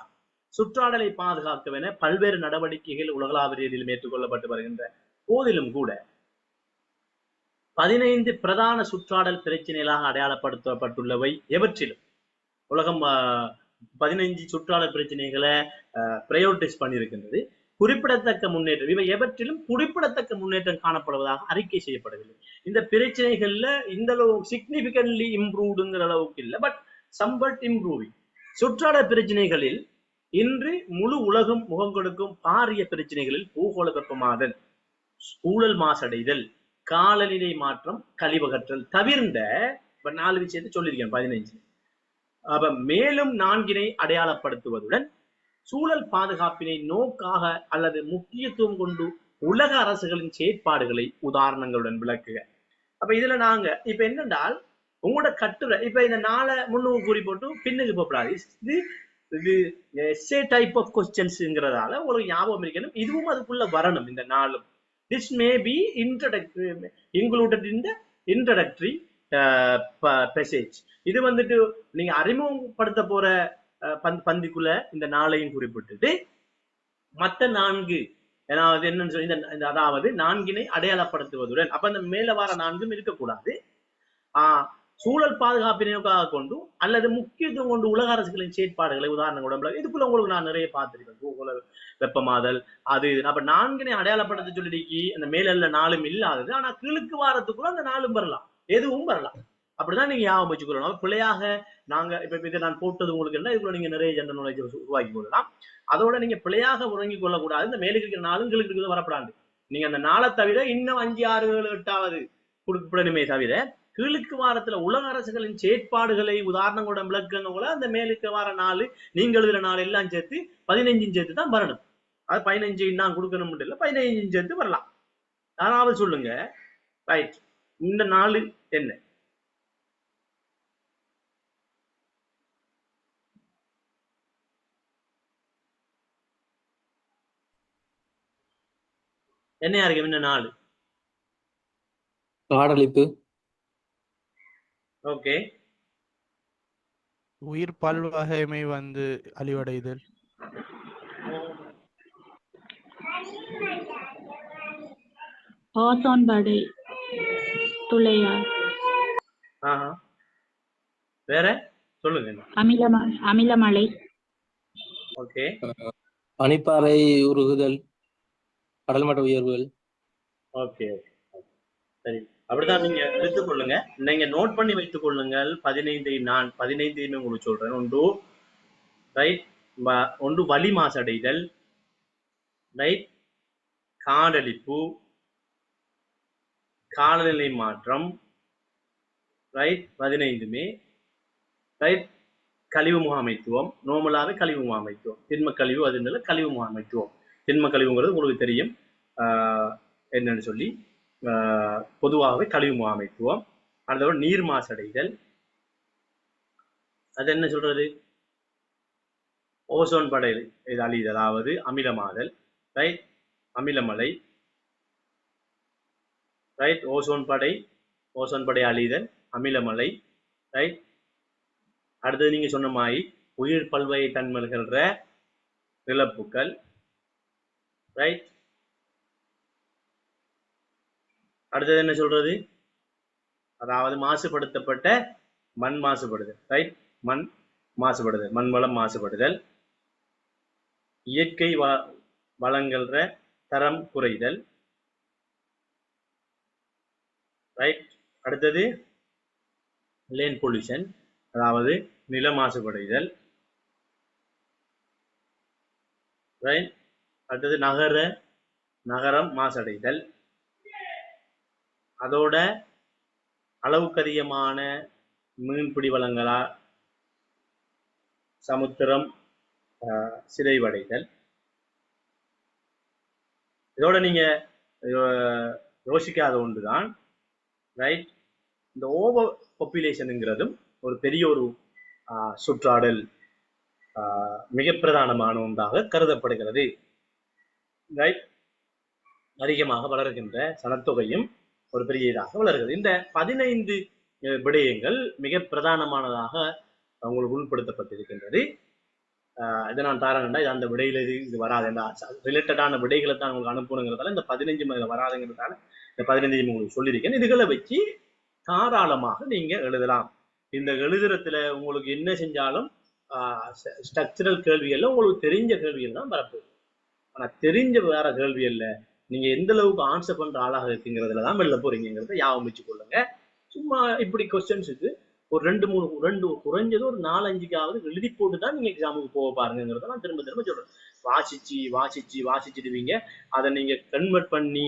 சுற்றாடலை பாதுகாக்கவென பல்வேறு நடவடிக்கைகள் உலகளாவிய ரீதியில் மேற்கொள்ளப்பட்டு வருகின்ற போதிலும் கூட 15 பிரதான சுற்றாடல் பிரச்சனைகளாக அடையாளப்படுத்தப்பட்டுள்ளவை எவற்றிலும் உலகம் 15 சுற்றாடல் பிரச்சனைகளை பிரையோரிட்டைஸ் பண்ணியிருக்கின்றது. குறிப்பிடத்தக்க முன்னேற்றம், இவை எவற்றிலும் குறிப்பிடத்தக்க முன்னேற்றம் காணப்படுவதாக அறிக்கை செய்யப்படவில்லை. இந்த பிரச்சனைகள்ல இந்த அளவு சிக்னிபிகன்ட்லி இம்ப்ரூவ்டுங்கிற அளவுக்கு இல்லை, பட் சம்பட் இம்ப்ரூவிங். சுற்றாடல் பிரச்சனைகளில் இன்று முழு உலகம் முகம் கொடுக்கும் பாரிய பிரச்சனைகளில் பூகோள வெப்பமாதல், சூழல் மாசடைதல், காலநிலை மாற்றம், கழிவகற்றல் தவிர்ந்த 4 விஷயத்தை சொல்லியிருக்கேன் 15. அப்ப மேலும் 4 அடையாளப்படுத்துவதுடன் சூழல் பாதுகாப்பினை நோக்காக அல்லது முக்கியத்துவம் கொண்டு உலக அரசுகளின் செயற்பாடுகளை உதாரணங்களுடன் விளக்குக. அப்ப இதுல நாங்க இப்ப என்னென்றால் உங்களோட கட்டுரை இப்ப இந்த 4 முன்னுக்கு கூறி போட்டு பின்னுக்கு போகப்படாது. இது எஸ்ஸே டைப் ஆஃப் கொஸ்டின்ஸ்ங்கிறதால உங்களுக்கு ஞாபகம் இருக்கணும், இதுவும் அதுக்குள்ள வரணும். இந்த 4 this may be included in the introductory passage. இது வந்துட்டு நீங்க அறிமுகப்படுத்த போற பந்திக்குள்ள இந்த 4ஐயும் குறிப்பிட்டுட்டு மற்ற 4 என்னன்னு சொல்லி அதாவது 4 அடையாளப்படுத்துவதுடன் அப்ப அந்த மேல வர 4ம் இருக்கக்கூடாது. சூழல் பாதுகாப்பினைக்காக கொண்டு அல்லது முக்கியத்துவம் கொண்டு உலக அரசுகளின் செயற்பாடுகளை உதாரணங்களுடன் இதுக்குள்ள உங்களுக்கு நான் நிறைய பார்த்திருக்கேன். பூகோள வெப்பமாதல் அது அப்ப 4 அடையாளப்படுத்த சொல்லிக்கு அந்த மேல 4ம் இல்லாதது. ஆனா கீழுக்கு வாரத்துக்குள்ள அந்த 4ம் வரலாம், எதுவும் வரலாம். அப்படிதான் நீங்க ஞாபகம் வச்சுக்கொள்ளணும். பிள்ளையாக நாங்க இப்ப இதை நான் போட்டது உங்களுக்கு என்ன இதுக்குள்ள நீங்க நிறைய ஜெனரல் நாலேஜ் உருவாக்கி கொள்ளலாம். அதோட நீங்க பிள்ளையாக உறங்கிக் கொள்ளக்கூடாது. இந்த மேலுக்கு இருக்கிற 4ம் கீழுக்கு இருக்கிறது வரப்படாது. நீங்க அந்த 4 தவிர இன்னும் 5, 6, 7, 8வது கொடுக்கப்படணுமே தவிர கீழுக்கு வாரத்துல உலக அரசுகளின் செயற்பாடுகளை உதாரணங்களோட விளக்குங்க கூட அந்த மேலுக்கு வார 4 நீங்க எழுதுற 4 எல்லாம் சேர்த்து 15 சேர்த்து தான் வரணும். அது 15 நான் கொடுக்கணும் இல்லை, 15 சேர்த்து வரலாம். யாராவது சொல்லுங்க. ரைட், இந்த 4 என்ன? என்னையா இருக்கு இந்த 4? காடழிப்பு. ஓகே. உயிர் பல்வகைமை வந்து அழிவடைதல். ஓசோன் படை துளையால். வேற சொல்லுங்க. அமிலமழை. ஓகே. பனிப்பாறை உருகுதல், கடல் மட்ட உயர்வுகள். ஓகே, சரி, அப்படிதான் நீங்க எடுத்துக் கொள்ளுங்க. நீங்க நோட் பண்ணி வைத்துக் கொள்ளுங்கள். 15 நான் 15 உங்களுக்கு சொல்றேன். ஒன்று வளி மாசடைதல், ரைட், காடழிப்பு, காலநிலை மாற்றம், ரைட் 15மே, ரைட், கழிவு முகாமைத்துவம். நோமலாவே கழிவு முகாமைத்துவம், திண்ம கழிவு, அதுனால கழிவு முகாமைத்துவம். திண்ம கழிவுங்கிறது உங்களுக்கு தெரியும் என்னன்னு சொல்லி. பொதுவாகவே கழிவு முகாமைத்துவம். அடுத்தோட நீர் மாசடைதல், அது என்ன சொல்றது? ஓசோன் படை இது அழிதல், அதாவது அமிலமாதல், ரைட், அமிலமலை, ரைட், ஓசோன் படை அழிதல், அமிலமலை, ரைட். அடுத்தது நீங்க சொன்ன மாதிரி உயிர் பல்வகை தன்மைகள்ற இழப்புக்கள், ரைட். அடுத்தது என்ன சொல்றது? அதாவது மாசுபடுத்தப்பட்ட மண் மாசுபடுதல், ரைட், மண் மாசுபடுதல், மண் வளம் மாசுபடுதல், இயற்கை வளங்கள்ற தரம் குறைதல், ரைட். அடுத்தது லேண்ட் பொல்யூஷன், அதாவது நில மாசுபடுதல், ரைட். அடுத்தது நகரம் மாசடைதல், அதோட அளவுக்கு அதிகமான மீன்பிடி வளங்களா சமுத்திரம் சிதைவடைதல். இதோட நீங்க யோசிக்காத ஒன்றுதான், ரைட், இந்த ஓவர் பாப்புலேஷனுங்கிறதும் ஒரு பெரிய ஒரு சுற்றாடல் மிக பிரதானமான ஒன்றாக கருதப்படுகிறது. ரைட், அதிகமாக வளர்கின்ற சனத்தொகையும் ஒரு பெரிய இதாக வளர்கிறது. இந்த 15 விடயங்கள் மிக பிரதானமானதாக உங்களுக்கு உள்படுத்தப்பட்டிருக்கின்றது. இதை நான் தாரேன்டா, இது அந்த விடையில இது வராது, ரிலேட்டடான விடைகளை தான் உங்களுக்கு அனுப்பணுங்கிறதால இந்த 15 வராதுங்கிறதால இந்த 15 உங்களுக்கு சொல்லியிருக்கேன். இதுகளை வச்சு தாராளமாக நீங்க எழுதலாம். இந்த எழுதுறதுல உங்களுக்கு என்ன செஞ்சாலும் ஸ்ட்ரக்சரல் கேள்விகள்ல உங்களுக்கு தெரிஞ்ச கேள்விகள் தான் வரப்போகுது. ஆனா தெரிஞ்ச வேற கேள்வி இல்ல, நீங்க எந்த அளவுக்கு ஆன்சர் பண்ற ஆளாக இருக்குங்கிறதுலதான் வெளில போறீங்கிறத ஞாபகம் வச்சு கொள்ளுங்க. சும்மா இப்படி கொஸ்டின்ஸுக்கு ஒரு 2 குறைஞ்சது ஒரு 4-5க்காவது எழுதி போட்டு தான் நீங்க எக்ஸாமுக்கு போக பாருங்கிறத நான் திரும்ப திரும்ப சொல்றேன். வாசிச்சிடுவீங்க, அதை நீங்க கன்வெர்ட் பண்ணி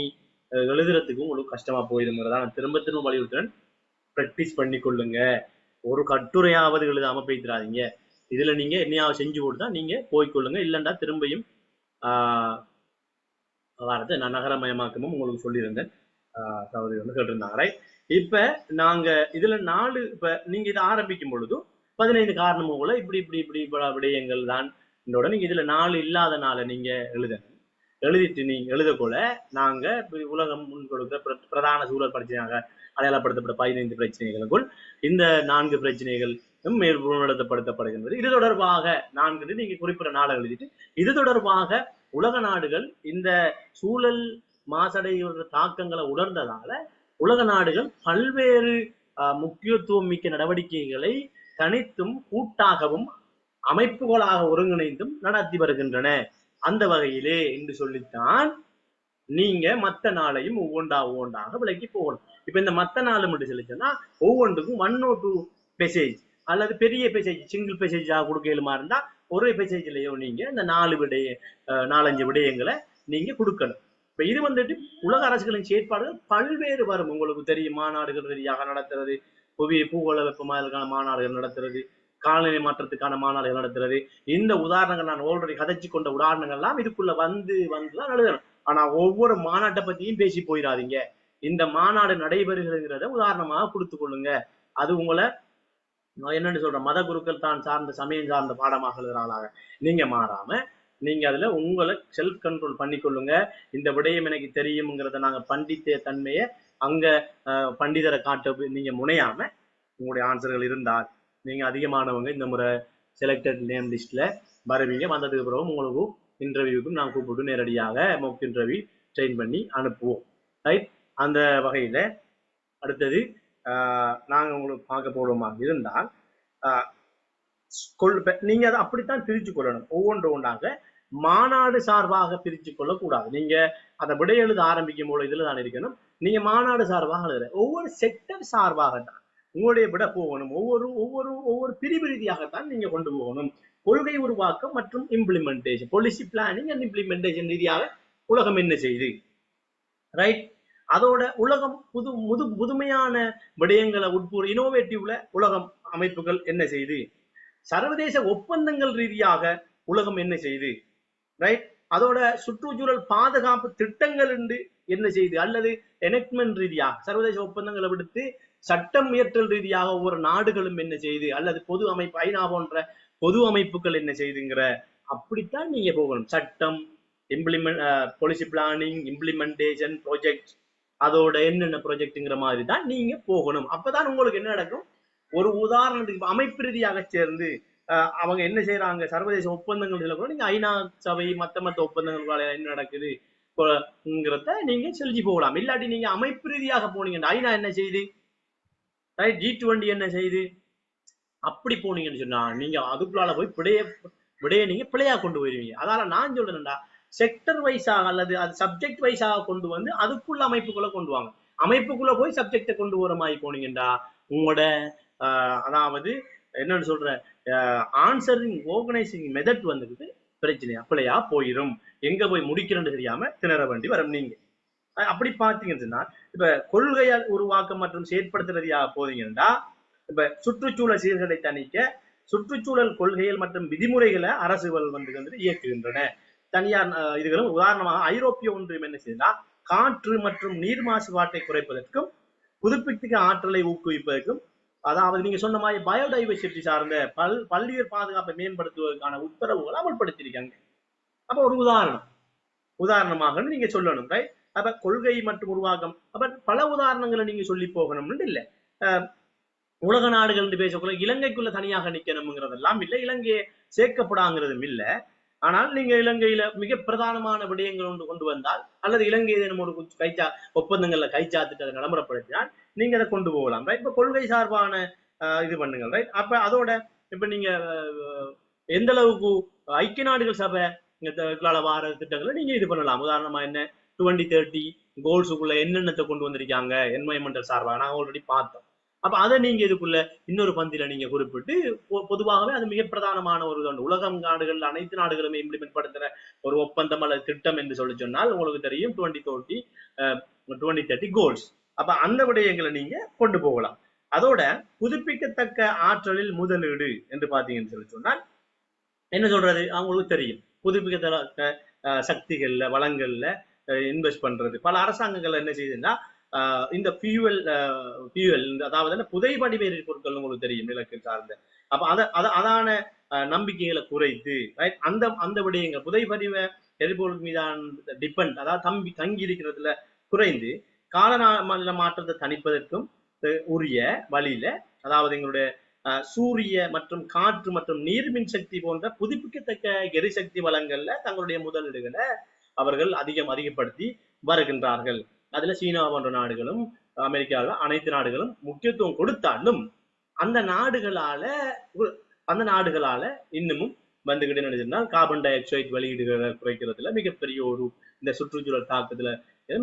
எழுதுறதுக்கும் உங்களுக்கு கஷ்டமா போயிருங்கிறதா நான் திரும்ப திரும்ப வலியுறுத்துறேன். ப்ராக்டிஸ் பண்ணி கொள்ளுங்க. ஒரு கட்டுரையாவது எழுதாம போய்த்திராதீங்க. இதுல நீங்க என்னையாவது செஞ்சு கொடுத்தா நீங்க போய்கொள்ளுங்க. இல்லைண்டா திரும்பியும் வாரத்தை நான் நகரமயமாக்கமும் உங்களுக்கு சொல்லியிருந்தேன். சகோதரி வந்து கேட்டிருந்தாங்க. ரைட், இப்ப நாங்க இதுல 4 இப்ப நீங்க இதை ஆரம்பிக்கும் பொழுது 15 காரணமும் போல இப்படி இப்படி இப்படி விடயங்கள் தான் இதோட நீங்க இதுல 4 இல்லாதனால நீங்க எழுதிட்டு நீங்க எழுதக்கூட நாங்க உலகம் முன் கொடுத்த பிரதான சூழல் பிரச்சனையாக அடையாளப்படுத்தப்பட்ட 15 பிரச்சனைகளுக்குள் இந்த 4 பிரச்சனைகள் மேல்நடத்தப்படுத்தப்படுகின்றது. இது தொடர்பாக 4 நீங்க குறிப்பிட்ட நாளை எழுதிட்டு இது தொடர்பாக உலக நாடுகள் இந்த சூழல் மாசடைகிற தாக்கங்களை உணர்ந்ததால உலக நாடுகள் பல்வேறு முக்கியத்துவம் மிக்க நடவடிக்கைகளை தனித்தும் கூட்டாகவும் அமைப்புகளாக ஒருங்கிணைந்தும் நடத்தி வருகின்றன. அந்த வகையிலே என்று சொல்லித்தான் நீங்க மற்ற நாளையும் ஒவ்வொன்றாக விலக்கி போகணும். இப்ப இந்த மற்ற நாள் மட்டும் சொல்லிச்சோன்னா ஒவ்வொன்றுக்கும் 1 or 2 பேசேஜ் அல்லது பெரிய பேசேஜ் சிங்கிள் பேசேஜாக கொடுக்கலுமா இருந்தா ஒரே பேசேஜ்லயோ நீங்க இந்த 4-5 விடயங்களை நீங்க கொடுக்கணும். இப்ப இது வந்துட்டு உலக அரசுகளின் செயற்பாடுகள் பல்வேறு வரும். உங்களுக்கு தெரியும், மாநாடுகள் ரீதியாக நடத்துறது, பூகோள வெப்பமாதலுக்கான மாநாடுகள் நடத்துறது, காலநிலை மாற்றத்துக்கான மாநாடுகள் நடத்துறது. இந்த உதாரணங்கள் நான் ஆல்ரெடி கதைச்சு கொண்ட உதாரணங்கள் எல்லாம் இதுக்குள்ள வந்துதான் எழுதணும். ஆனா ஒவ்வொரு மாநாட்டை பத்தியும் பேசி போயிடாதீங்க. இந்த மாநாடு நடைபெறுகிறத உதாரணமாக கொடுத்து கொள்ளுங்க. அது உங்களை என்னன்னு சொல்ற மத குருக்கள் தான் சார்ந்த சமயம் சார்ந்த பாடமாக எழுதுறாளாக நீங்க மாறாம நீங்க அதுல உங்களை செல்ஃப் கண்ட்ரோல் பண்ணிக்கொள்ளுங்க. இந்த விடயம் எனக்கு தெரியும்ங்கிறத நாங்க பண்டித்த தன்மையை அங்க பண்டிதரை காட்ட நீங்க முனையாம உங்களுடைய ஆன்சர்கள் இருந்தால் நீங்க அதிகமானவங்க இந்த முறை செலக்டட் நேம் லிஸ்ட்ல வருவீங்க. வந்ததுக்கு பிறகு உங்களுக்கு இன்டர்வியூக்கும் நான் கூப்பிட்டு நேரடியாக மொக் இன்டர்வியூ ட்ரெயின் பண்ணி அனுப்புவோம். ரைட், அந்த வகையில அடுத்தது நாங்க உங்களுக்கு பார்க்க போடுவோமா இருந்தால் நீங்க அதை அப்படித்தான் பிரிச்சு கொள்ளணும். ஒவ்வொன்றாக மாநாடு சார்பாக பிரிச்சு கொள்ளக்கூடாது. நீங்க அதை விடை எழுத ஆரம்பிக்கும் போது இதுல தான் இருக்கணும். நீங்க மாநாடு சார்பாக எழுதுற ஒவ்வொரு செக்டர் சார்பாகத்தான் உங்களுடைய விட போகணும். ஒவ்வொரு பிரிவு ரீதியாகத்தான் நீங்க கொண்டு போகணும். கொள்கை உருவாக்கம் மற்றும் implementation, policy planning and implementation ரீதியாக உலகம் என்ன செய்யுது. ரைட், அதோட உலகம் புதுமையான விடயங்களை உட்பூர் இனோவேட்டிவ்ல உலகம் அமைப்புகள் என்ன செய்யுது, சர்வதேச ஒப்பந்தங்கள் ரீதியாக உலகம் என்ன செய்யுது. ரைட், அதோட சுற்றுச்சூழல் பாதுகாப்பு திட்டங்கள் என்ன செய்யுது, அல்லது எனக்ட்மெண்ட் ரீதியாக சர்வதேச ஒப்பந்தங்களை விடுத்து சட்டம் இயற்றல் ரீதியாக ஒவ்வொரு நாடுகளும் என்ன செய்யுது, அல்லது பொது அமைப்பு ஐநா போன்ற பொது அமைப்புகள் என்ன செய்யுதுங்கிற அப்படித்தான் நீங்க போகணும். சட்டம், பாலிசி பிளானிங், இம்ப்ளிமெண்டேஷன், ப்ராஜெக்ட், அதோட என்னென்ன ப்ராஜெக்ட்ங்கிற மாதிரி தான் நீங்க போகணும். அப்பதான் உங்களுக்கு என்ன நடக்கும், ஒரு உதாரணத்துக்கு அமைப்பு ரீதியாக சேர்ந்து அவங்க என்ன செய்யறாங்க, சர்வதேச ஒப்பந்தங்கள் கூட நீங்க ஐநா சபை மத்த ஒப்பந்தங்கள் என்ன நடக்குதுங்கிறத நீங்க செலுத்தி போகலாம். இல்லாட்டி நீங்க அமைப்பு ரீதியாக போனீங்க, ஐநா என்ன செய்யுது, ரைட், G20 என்ன செய்யுது, அப்படி போனீங்கன்னு சொன்னா நீங்க அதுக்குள்ளால போய் விடைய நீங்க பிழையா கொண்டு போயிருவீங்க. அதால நான் சொல்றேன்டா, செக்டர் வைஸாக அல்லது அது சப்ஜெக்ட் வைஸாக கொண்டு வந்து அதுக்குள்ள அமைப்புக்குள்ள கொண்டு வாங்க. அமைப்புக்குள்ள போய் சப்ஜெக்டை கொண்டு வர மாதிரி போனீங்கடா உங்களோட அதாவது என்னன்னு சொல்ற ஆன்சரிங் ஆர்கனைசிங் மெத்தட் வந்துட்டு பிரச்சனையா பிள்ளையா போயிடும். எங்க போய் முடிக்கிறேன்னு தெரியாம திணற வேண்டி வரும். நீங்க அப்படி பாத்தீங்கன்னா இப்ப கொள்கையால் உருவாக்கம் மற்றும் செயற்படுத்துறதையா போதீங்கன்னா இப்ப சுற்றுச்சூழல் சீர்களை தணிக்க சுற்றுச்சூழல் கொள்கைகள் மற்றும் விதிமுறைகளை அரசுகள் வந்து இயக்குகின்றன. தனியார் இதுகளும் உதாரணமாக ஐரோப்பிய ஒன்றியம் என்ன செய்யுதுன்னா காற்று மற்றும் நீர் மாசுபாட்டை குறைப்பதற்கும் புதுப்பிக்க ஆற்றலை ஊக்குவிப்பதற்கும், அதாவது நீங்க சொன்ன மாதிரி பயோடைவர்சிட்டி சார்ந்த பல்லுயிர் பாதுகாப்பை மேம்படுத்துவதற்கான உத்தரவுகளை அமல்படுத்திருக்காங்க. அப்ப ஒரு உதாரணமாக நீங்க சொல்லணும். ரைட், அப்ப கொள்கை மற்றும் உருவாக்கம் அப்ப பல உதாரணங்களை நீங்க சொல்லி போகணும்னு இல்லை. உலக நாடுகள் பேசக்குள்ள இலங்கைக்குள்ள தனியாக நிக்கணும்ங்கிறதெல்லாம் இல்லை, இலங்கையை சேர்க்கப்படாங்கிறதும் இல்லை. ஆனால் நீங்க இலங்கையில மிக பிரதானமான விடயங்கள் கொண்டு வந்தால் அல்லது இலங்கை ஒரு ஒப்பந்தங்கள்ல கைச்சாத்துட்டு அதை நடைமுறைப்படுத்தினால் நீங்க அதை கொண்டு போகலாம். ரைட், இப்ப கொள்கை சார்பான இது பண்ணுங்கள். ரைட், அப்ப அதோட இப்ப நீங்க எந்த அளவுக்கு ஐக்கிய நாடுகள் சபை வார திட்டங்களை நீங்க இது பண்ணலாம். உதாரணமா என்ன 2030 கோல்ஸுக்குள்ள என்னென்னத்தை கொண்டு வந்திருக்காங்க என்வைரன்மெண்டல் சார்பாக நாங்கள் ஆல்ரெடி பார்த்தோம். அப்ப அதை நீங்க இதுக்குள்ள இன்னொரு பந்தியில நீங்க குறிப்பிட்டு பொதுவாகவே அது மிக பிரதானமான ஒரு உலகம் நாடுகள் அனைத்து நாடுகளுமே இம்ப்ளிமெண்ட் படுத்துற ஒரு ஒப்பந்தம் அல்லது திட்டம் என்று சொல்லி சொன்னால் உங்களுக்கு தெரியும் 2030 கோல்ஸ். அப்ப அந்த விடயங்களை நீங்க கொண்டு போகலாம். அதோட புதுப்பிக்கத்தக்க ஆற்றலில் முதலீடு என்று பாத்தீங்கன்னு சொல்லி சொன்னால் என்ன சொல்றது அவங்களுக்கு தெரியும். புதுப்பிக்கத்தக்க சக்திகள்ல வளங்கள்ல இன்வெஸ்ட் பண்றது. பல அரசாங்கங்கள் என்ன செய்யுதுன்னா இந்த ஃபியூவல் அதாவது புதைபடிவ எரிபொருட்கள் உங்களுக்கு தெரியும் இலக்கு சார்ந்த. அப்ப அதான நம்பிக்கைகளை குறைத்து அந்த விடயங்கள் புதைபடிவ எரிபொருள் மீதான டிபெண்ட் அதாவது தங்கி இருக்கிறதுல குறைந்து காலநில மாற்றத்தை தணிப்பதற்கும் உரிய வழியில அதாவது எங்களுடைய சூரிய மற்றும் காற்று மற்றும் நீர்மின் சக்தி போன்ற புதுப்பிக்கத்தக்க எரிசக்தி வளங்கள்ல தங்களுடைய முதலீடுகளை அவர்கள் அதிகப்படுத்தி வருகின்றார்கள். அதுல சீனா போன்ற நாடுகளும் அமெரிக்காவில் அனைத்து நாடுகளும் முக்கியத்துவம் கொடுத்தாலும் அந்த நாடுகளால இன்னமும் வந்துகிட்டு நினைச்சிருந்தால் கார்பன் டை ஆக்சைடு வெளியீடுகளை குறைக்கிறதுல மிகப்பெரிய ஒரு இந்த சுற்றுச்சூழல் தாக்கத்துல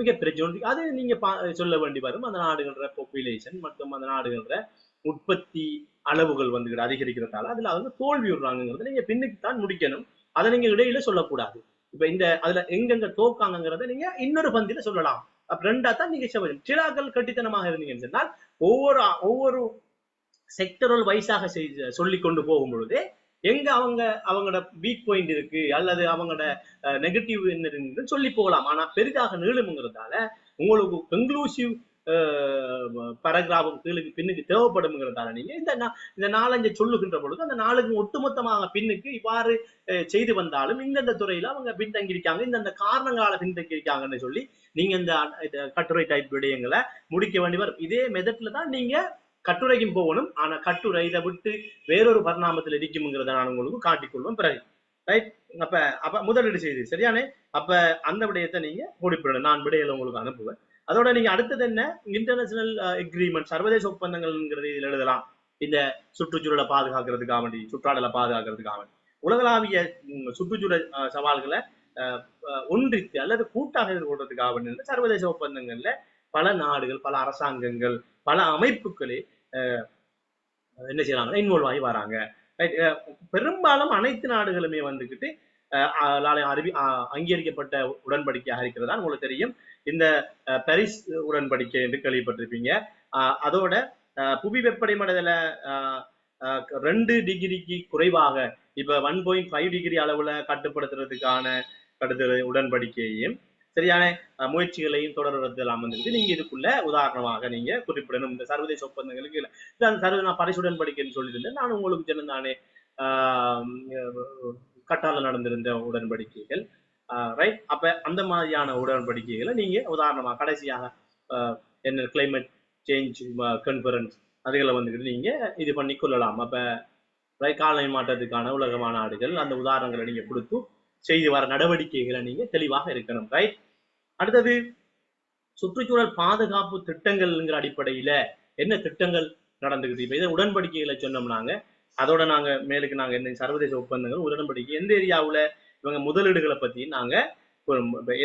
மிகப்பெரிய அது நீங்க சொல்ல வேண்டி வரும். அந்த நாடுகள பாப்புலேஷன் மற்றும் அந்த நாடுகள உற்பத்தி அளவுகள் வந்துகிட்டு அதிகரிக்கிறதால அதுல வந்து தோல்வி விடுறாங்கிறத நீங்க பின்னுக்கு தான் முடிக்கணும். அதை நீங்க இடையில சொல்லக்கூடாது. இப்ப இந்த அதுல எங்கெங்க தோக்காங்கிறத நீங்க இன்னொரு பந்தியில சொல்லலாம். அப்ப ரெண்டா தான் நீங்க சிலாக்கள் கட்டித்தனமாக இருந்தீங்கன்னு சொன்னால் ஒவ்வொரு செக்டரல் வைஸாக சொல்லி கொண்டு போகும் பொழுது எங்க அவங்களோட வீக் பாயிண்ட் இருக்கு அல்லது அவங்களோட நெகட்டிவ் என்ன சொல்லி போகலாம். ஆனா பெரிதாக நீளும்ங்கிறதால உங்களுக்கு கன்க்ளூசிவ் பரகிராஃபும் கீழுக்கு பின்னுக்கு தேவைப்படும்ங்கிறதால நீங்க இந்த 4-5 சொல்லுகின்ற பொழுது அந்த நாளுக்கு ஒட்டுமொத்தமாக பின்னுக்கு இவ்வாறு செய்து வந்தாலும் இந்தந்த துறையில அவங்க பின்தங்கியிருக்காங்க, இந்தந்த காரணங்களால பின்தங்கியிருக்காங்கன்னு சொல்லி நீங்க இந்த கட்டுரை டைப் விடயங்களை முடிக்க வேண்டி வரும். இதே மெதட்ல தான் நீங்க கட்டுரைக்கும் போகணும். ஆனா கட்டுரை இதை விட்டு வேறொரு பரிணாமத்தில் இருக்கும்ங்கிறத நான் உங்களுக்கு காட்டிக்கொள்வேன் பிறகு. ரைட். அப்ப முதலீடு செய்து சரியானே. அப்ப அந்த விடயத்தை நீங்க குறிப்பிடணும். நான் விடையில உங்களுக்கு அனுப்புவேன். அதோட நீங்க அடுத்தது என்ன இன்டர்நேஷனல் அக்ரிமெண்ட் சர்வதேச ஒப்பந்தங்கள்ங்கிறது இதில் எழுதலாம். இந்த சுற்றுச்சூழலை பாதுகாக்கிறதுக்காக வேண்டி சுற்றாடலை பாதுகாக்கிறதுக்காக வேண்டி உலகளாவிய சுற்றுச்சூழல் சவால்களை ஒன்றித்து அல்லது கூட்டாக எதிர்கொள்றதுக்காக வேண்டி சர்வதேச ஒப்பந்தங்கள்ல பல நாடுகள் பல அரசாங்கங்கள் பல அமைப்புகளே என்ன செய்யறாங்கன்னா இன்வால்வ் ஆகி வராங்க. பெரும்பாலும் அனைத்து நாடுகளுமே வந்துகிட்டு அங்கீகரிக்கப்பட்ட உடன்படிக்கையாக இருக்கிறதா உங்களுக்கு தெரியும். இந்த பாரிஸ் உடன்படிக்கை என்று கேள்விப்பட்டிருப்பீங்க. அதோட புவி வெப்பமடைதல 2 டிகிரிக்கு குறைவாக இப்ப 1.5 டிகிரி அளவுல கட்டுப்படுத்துறதுக்கான உடன்படிக்கையையும் சரியான முயற்சிகளையும் தொடர்றதெல்லாம் வந்துட்டு நீங்க இதுக்குள்ள உதாரணமாக நீங்க குறிப்பிடணும். இந்த சர்வதேச ஒப்பந்தங்களுக்கு நான் பாரிஸ் உடன்படிக்கைன்னு சொல்லியிருந்தேன். நான் உங்களுக்கு சொன்னதானே கட்டால நடந்திருந்த உடன்படிக்கைகள். ரைட். அப்ப அந்த மாதிரியான உடன்படிக்கைகளை நீங்க உதாரணமா கடைசியாக என்ன கிளைமேட் சேஞ்ச் கான்ஃபரன்ஸ் அதுகளை வந்துக்கிட்டு நீங்க இது பண்ணி கொள்ளலாம். அப்ப காலநிலை மாற்றத்துக்கான உலக மாநாடுகள் அந்த உதாரணங்களை நீங்க கொடுத்து செய்து வர நடவடிக்கைகளை நீங்க தெளிவாக இருக்கணும். ரைட். அடுத்தது சுற்றுச்சூழல் பாதுகாப்பு திட்டங்கள்ங்கிற அடிப்படையில என்ன திட்டங்கள் நடந்துக்கிட்டு இப்ப இதை உடன்படிக்கைகளை சொன்னோம்னாங்க. அதோட நாங்க மேலுக்கு நாங்க என்ன சர்வதேச ஒப்பந்தங்கள் உடன்படிக்கை எந்த ஏரியாவுல இவங்க முதலீடுகளை பத்தி நாங்க